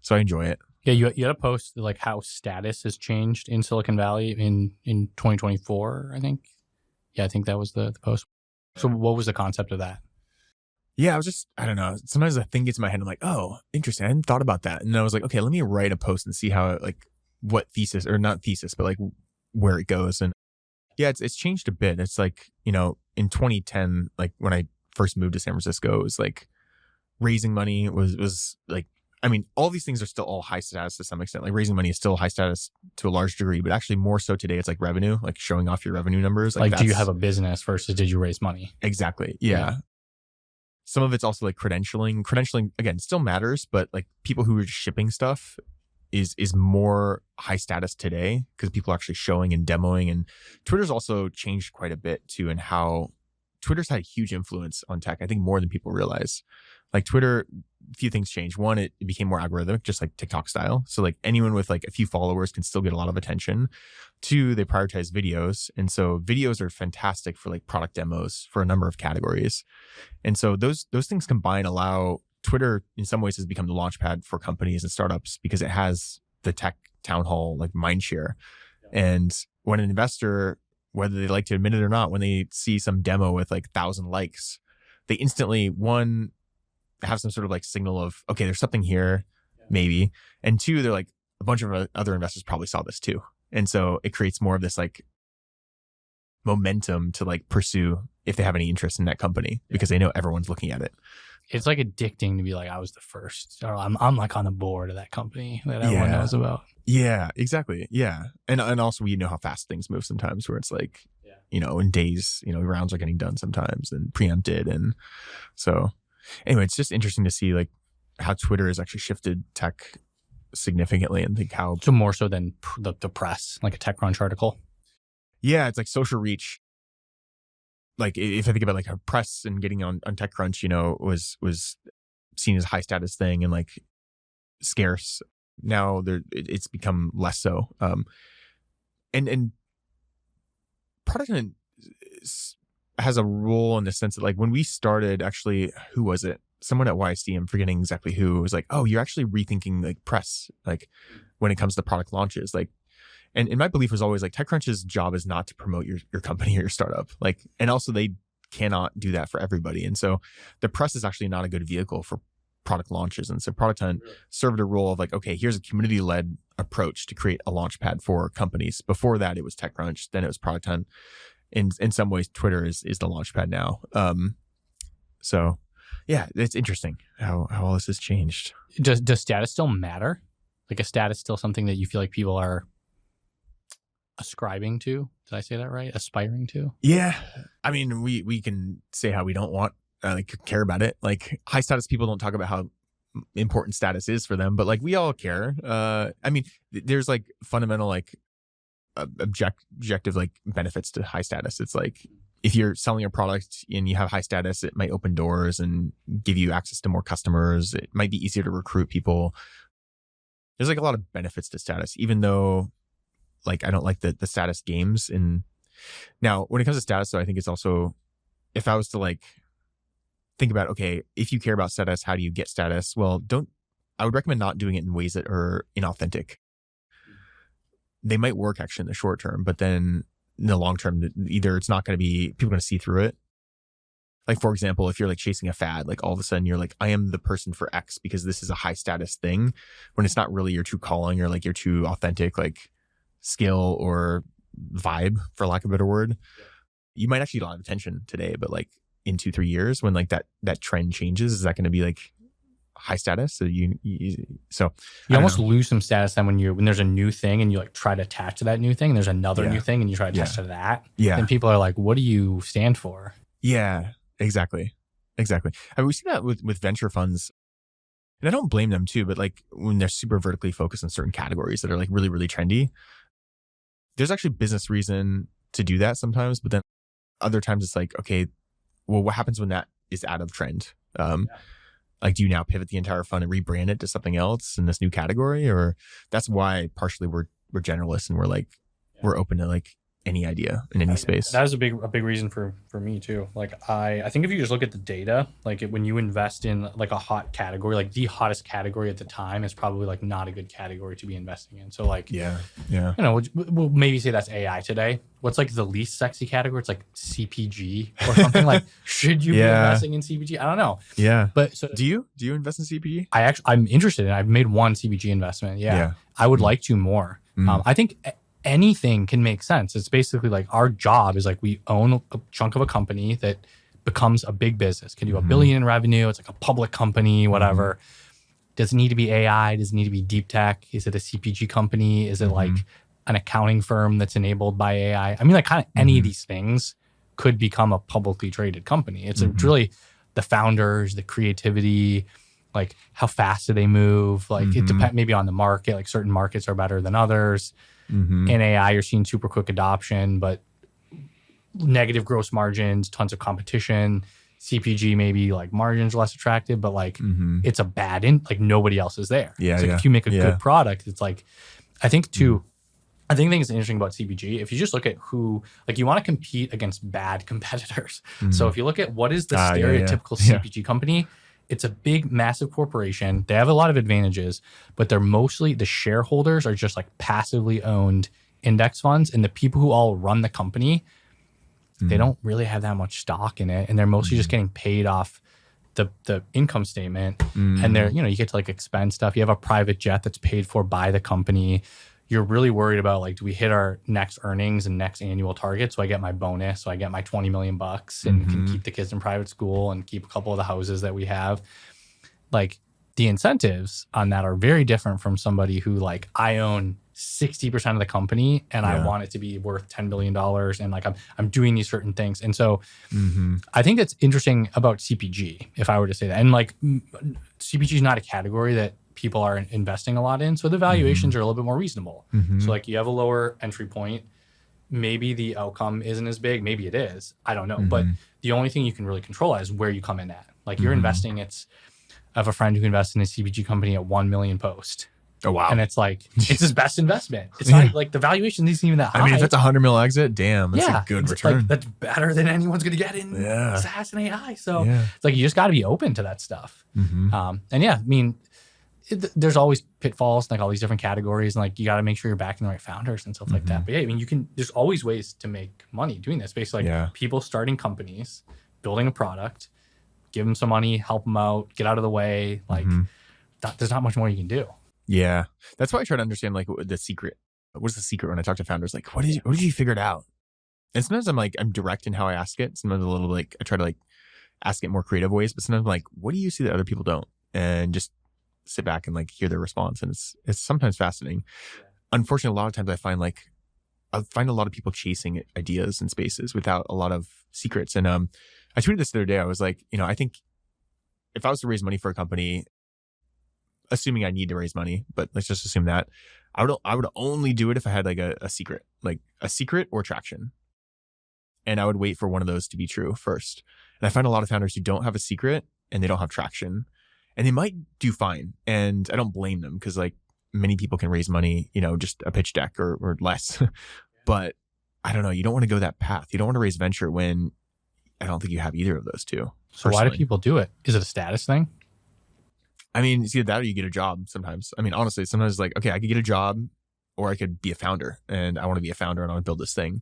so I enjoy it. Yeah, you had a post like how status has changed in Silicon Valley in 2024, I think. Yeah, I think that was the post. So what was the concept of that? Yeah, I don't know. Sometimes a thing gets in my head. I'm like, oh, interesting. I hadn't thought about that. And I was like, okay, let me write a post and see how like what thesis or not thesis, but like where it goes. And yeah, it's changed a bit. It's like, in 2010, like when I first moved to San Francisco, it was like raising money was like, I mean, all these things are still all high status to some extent. Like raising money is still high status to a large degree, but actually more so today, it's like revenue, like showing off your revenue numbers. Like do you have a business versus did you raise money? Exactly. Yeah. Some of it's also like credentialing. Credentialing, again, still matters, but like people who are just shipping stuff is more high status today because people are actually showing and demoing. And Twitter's also changed quite a bit too, and how Twitter's had a huge influence on tech. I think more than people realize. Like Twitter, a few things changed. One, it became more algorithmic, just like TikTok style. So like anyone with like a few followers can still get a lot of attention. Two, they prioritize videos. And so videos are fantastic for like product demos for a number of categories. And so those things combined allow Twitter in some ways has become the launchpad for companies and startups because it has the tech town hall like mind share. And when an investor, whether they like to admit it or not, when they see some demo with like 1,000 likes, they instantly, one, have some sort of like signal of, okay, there's something here, maybe. And two, they're like, a bunch of other investors probably saw this too. And so it creates more of this like momentum to like pursue if they have any interest in that company because they know everyone's looking at it. It's like addicting to be like, I was the first, or I'm like on the board of that company that everyone knows about. Yeah, exactly. Yeah. And also we know how fast things move sometimes where it's like, you know, in days, you know, rounds are getting done sometimes and preempted. And so anyway, it's just interesting to see like how Twitter has actually shifted tech significantly and think how. So more so than the press, like a TechCrunch article. Yeah, it's like social reach. Like if I think about like a press and getting on TechCrunch, you know, was seen as a high status thing and like scarce. Now it's become less so. And product has a role in the sense that like when we started, actually, who was it? Someone at YC, I'm forgetting exactly who, was like, oh, you're actually rethinking like press, like when it comes to product launches. Like, and my belief was always like TechCrunch's job is not to promote your company or your startup. Like, and also they cannot do that for everybody. And so the press is actually not a good vehicle for product launches. And so Product Hunt served a role of like, okay, here's a community-led approach to create a launch pad for companies. Before that, it was TechCrunch, then it was Product Hunt. In some ways, Twitter is the launch pad now. So yeah, it's interesting how all this has changed. Does status still matter? Like, is status still something that you feel like people are ascribing to? Did I say that right? Aspiring to? Yeah. I mean, we can say how we don't want, like, care about it. Like, high status people don't talk about how important status is for them, but like we all care. I mean, there's like fundamental like objective like benefits to high status. It's like if you're selling a product and you have high status, it might open doors and give you access to more customers. It might be easier to recruit people. There's like a lot of benefits to status, even though like I don't like the status games. And now when it comes to status, though, I think it's also, if I was to like think about, okay, if you care about status, how do you get status? Well, I would recommend not doing it in ways that are inauthentic. They might work actually in the short term, but then in the long term, either it's not going to be, people are going to see through it. Like, for example, if you're like chasing a fad, like all of a sudden you're like, I am the person for X because this is a high status thing, when it's not really your true calling or like your true authentic like skill or vibe, for lack of a better word. You might actually get a lot of attention today, but like in 2-3 years when like that trend changes, is that going to be like high status? So you almost lose some status then when there's a new thing and you like try to attach to that new thing, and there's another new thing and you try to attach to that. Yeah. And people are like, what do you stand for? Yeah, exactly. I mean, we see that with venture funds, and I don't blame them too, but like when they're super vertically focused on certain categories that are like really, really trendy, there's actually business reason to do that sometimes, but then other times it's like, okay, well, what happens when that is out of trend? Like, do you now pivot the entire fund and rebrand it to something else in this new category? Or that's why partially we're generalists and we're like, we're open to like any idea in any space. That is a big reason for me too. Like I think if you just look at the data, like when you invest in like a hot category, like the hottest category at the time is probably like not a good category to be investing in. So like, you know, we'll maybe say that's AI today. What's like the least sexy category? It's like CPG or something. Like, should you be investing in CPG? I don't know. Yeah. But so do you invest in CPG? I'm interested in it. I've made one CPG investment. Yeah. I would like to more. I think anything can make sense. It's basically like our job is like we own a chunk of a company that becomes a big business, can do $1 billion in revenue. It's like a public company, whatever. Does it need to be AI? Does it need to be deep tech? Is it a CPG company? Is it like an accounting firm that's enabled by AI? I mean, like kind of any of these things could become a publicly traded company. It's really the founders, the creativity, like how fast do they move? Like it depends maybe on the market. Like certain markets are better than others. In AI, you're seeing super quick adoption, but negative gross margins, tons of competition. CPG maybe like margins less attractive, but like it's a bad like nobody else is there. Yeah, it's like if you make a good product, it's like I think the thing that's interesting about CPG, if you just look at who, like you want to compete against bad competitors. So if you look at what is the stereotypical CPG company, it's a big, massive corporation. They have a lot of advantages, but they're mostly, the shareholders are just like passively owned index funds, and the people who all run the company, they don't really have that much stock in it, and they're mostly just getting paid off the income statement. And they're, you get to like expense stuff. You have a private jet that's paid for by the company. You're really worried about like, do we hit our next earnings and next annual target? So I get my bonus, so I get my 20 million bucks and can keep the kids in private school and keep a couple of the houses that we have. Like the incentives on that are very different from somebody who like, I own 60% of the company and I want it to be worth $10 billion. And like, I'm doing these certain things. And so I think that's interesting about CPG, if I were to say that. And like CPG is not a category that people are investing a lot in. So the valuations are a little bit more reasonable. So like you have a lower entry point. Maybe the outcome isn't as big. Maybe it is. I don't know. But the only thing you can really control is where you come in at. Like you're investing, I have a friend who invests in a CPG company at 1 million post. Oh, wow. And it's like, it's his best investment. It's not like the valuation isn't even that high. I mean, if it's a 100 mil exit, damn, that's a good return. Like, that's better than anyone's going to get in SaaS and AI. So it's like, you just got to be open to that stuff. And I mean, there's always pitfalls, like all these different categories. And like, you got to make sure you're backing the right founders and stuff like that. But yeah, I mean, there's always ways to make money doing this. Basically, like people starting companies, building a product, give them some money, help them out, get out of the way. Like there's not much more you can do. Yeah. That's why I try to understand like the secret. What's the secret when I talk to founders? Like, what did you figure it out? And sometimes I'm direct in how I ask it. Sometimes a little like, I try to like ask it more creative ways, but sometimes I'm like, what do you see that other people don't? And just sit back and like hear their response. And it's sometimes fascinating. Unfortunately, a lot of times I find a lot of people chasing ideas in spaces without a lot of secrets. And I tweeted this the other day. I was like, I think if I was to raise money for a company, assuming I need to raise money, but let's just assume that I would only do it if I had like a secret, like a secret or traction. And I would wait for one of those to be true first. And I find a lot of founders who don't have a secret and they don't have traction, and they might do fine. And I don't blame them, because like many people can raise money, just a pitch deck or less. But I don't know. You don't want to go that path. You don't want to raise venture when I don't think you have either of those two. So why do people do it? Is it a status thing? I mean, it's either that or you get a job sometimes. I mean, honestly, sometimes it's like, okay, I could get a job or I could be a founder, and I want to be a founder and I want to build this thing.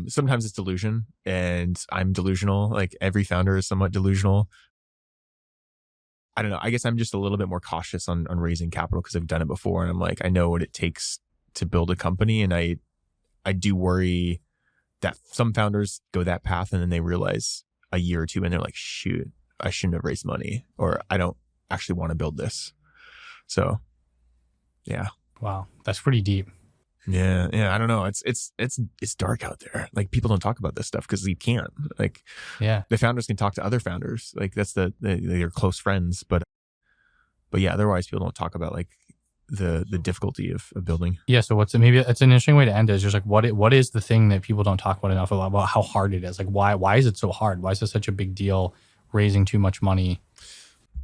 Sometimes it's delusion, and I'm delusional. Like every founder is somewhat delusional. I don't know. I guess I'm just a little bit more cautious on raising capital because I've done it before. And I'm like, I know what it takes to build a company. And I do worry that some founders go that path and then they realize a year or two and they're like, shoot, I shouldn't have raised money, or I don't actually want to build this. So yeah. Wow. That's pretty deep. Yeah. I don't know. It's dark out there. Like people don't talk about this stuff because you can't. Like the founders can talk to other founders. Like that's they're close friends. But yeah, otherwise people don't talk about like the difficulty of building. Yeah. So maybe it's an interesting way to end it. Is just like what is the thing that people don't talk about enough about how hard it is? Like why is it so hard? Why is it such a big deal raising too much money?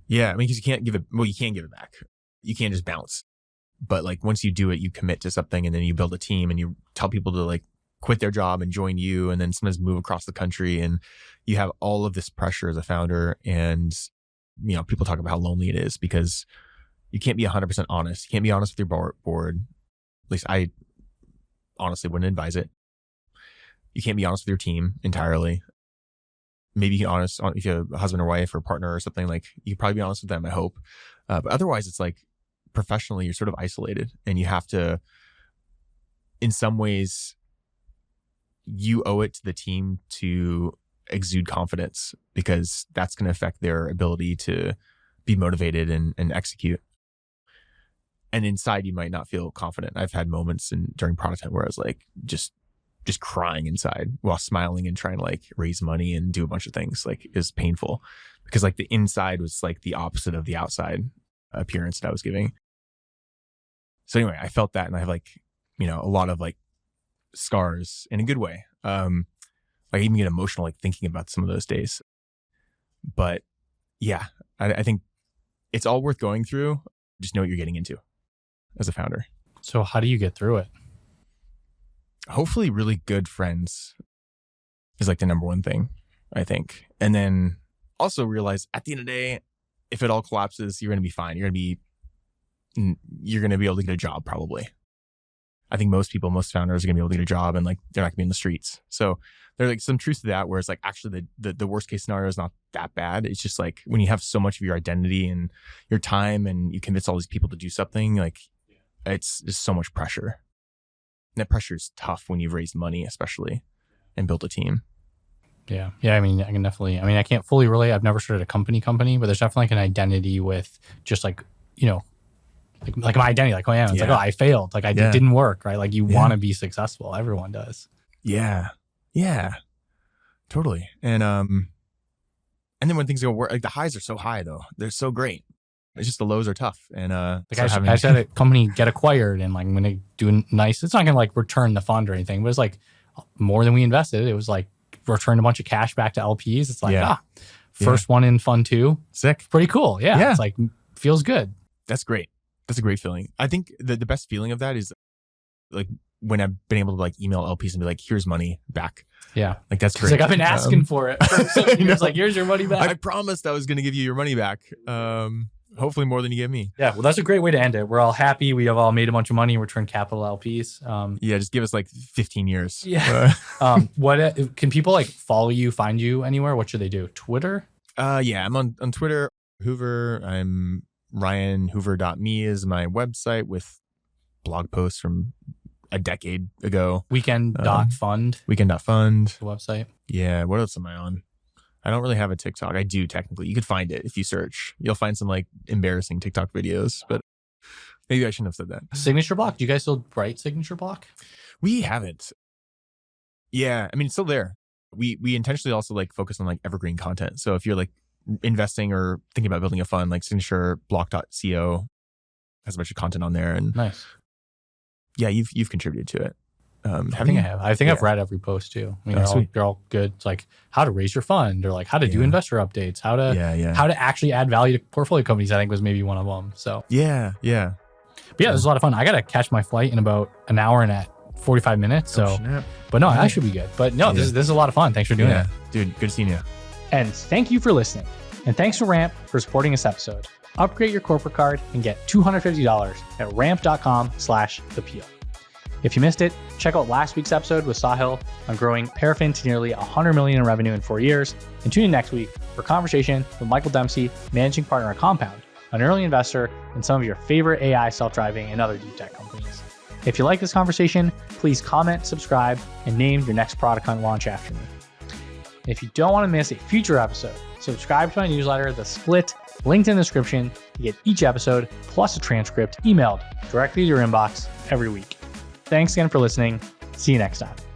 Yeah, I mean, because you can't give it. Well, you can give it back. You can't just bounce. But like once you do it, you commit to something, and then you build a team, and you tell people to like quit their job and join you, and then sometimes move across the country, and you have all of this pressure as a founder. And people talk about how lonely it is because you can't be 100% honest. You can't be honest with your board. At least I honestly wouldn't advise it. You can't be honest with your team entirely. Maybe you can honest if you have a husband or wife or partner or something, like you can probably be honest with them, I hope. But otherwise it's like professionally you're sort of isolated, and you have to, in some ways, you owe it to the team to exude confidence, because that's going to affect their ability to be motivated and execute. And inside, you might not feel confident. I've had moments during product hunt where I was like just crying inside while smiling and trying to like raise money and do a bunch of things. Like, it was painful because like the inside was like the opposite of the outside appearance that I was giving. So anyway, I felt that, and I have like, a lot of like scars in a good way. I even get emotional like thinking about some of those days. But yeah, I think it's all worth going through. Just know what you're getting into as a founder. So how do you get through it? Hopefully really good friends is like the number one thing, I think. And then also realize at the end of the day, if it all collapses, you're going to be fine. You're going to be able to get a job probably. I think most founders are going to be able to get a job, and like they're not going to be in the streets. So there's like some truth to that, where it's like actually the worst case scenario is not that bad. It's just like when you have so much of your identity and your time and you convince all these people to do something, like it's just so much pressure. And that pressure is tough when you've raised money, especially, and built a team. Yeah. I mean, I can't fully relate. I've never started a company, but there's definitely like an identity with just like, like my identity, like who I am. It's like, oh, I failed. Like it didn't work, right? Like you want to be successful. Everyone does. Yeah. Totally. And then when things go work, like the highs are so high though. They're so great. It's just the lows are tough. And like I said, a company get acquired, and like when they do nice, it's not gonna like return the fund or anything, but it's like more than we invested. It was like return a bunch of cash back to LPs. It's like first one in fund 2. Sick. Pretty cool. Yeah. It's like feels good. That's great. That's a great feeling. I think the best feeling of that is like when I've been able to like email LPs and be like, here's money back. Yeah. Like that's great. Like I've been asking for it. It's like, here's your money back. I promised I was going to give you your money back. Hopefully more than you give me. Yeah. Well, that's a great way to end it. We're all happy. We have all made a bunch of money, returned capital LPs. Just give us like 15 years. Yeah. What can people like follow you, find you anywhere? What should they do? Twitter? I'm on Twitter, Hoover. I'm RyanHoover.me is my website with blog posts from a decade ago. Weekend.fund. Weekend.fund. The website. Yeah. What else am I on? I don't really have a TikTok. I do technically. You could find it if you search. You'll find some like embarrassing TikTok videos, but maybe I shouldn't have said that. Signature Block. Do you guys still write Signature Block? We haven't. Yeah. I mean, it's still there. We intentionally also like focus on like evergreen content. So if you're like investing or thinking about building a fund, like signatureblock.co has a bunch of content on there. And nice. Yeah, you've contributed to it. I think I have. I think I've read every post too. I mean, they're all good. It's like how to raise your fund, or like how to do investor updates, how to actually add value to portfolio companies. I think was maybe one of them. So yeah. But yeah, this is a lot of fun. I gotta catch my flight in about an hour and 45 minutes. So, but no, that should be good. But no, this is a lot of fun. Thanks for doing it, dude. Good seeing you. And thank you for listening. And thanks to Ramp for supporting this episode. Upgrade your corporate card and get $250 at ramp.com/thepeel. If you missed it, check out last week's episode with Sahil on growing Paraffin to nearly $100 million in revenue in 4 years. And tune in next week for a conversation with Michael Dempsey, managing partner at Compound, an early investor in some of your favorite AI, self-driving, and other deep tech companies. If you like this conversation, please comment, subscribe, and name your next product hunt launch after me. If you don't want to miss a future episode, subscribe to my newsletter, The Split, linked in the description to get each episode plus a transcript emailed directly to your inbox every week. Thanks again for listening. See you next time.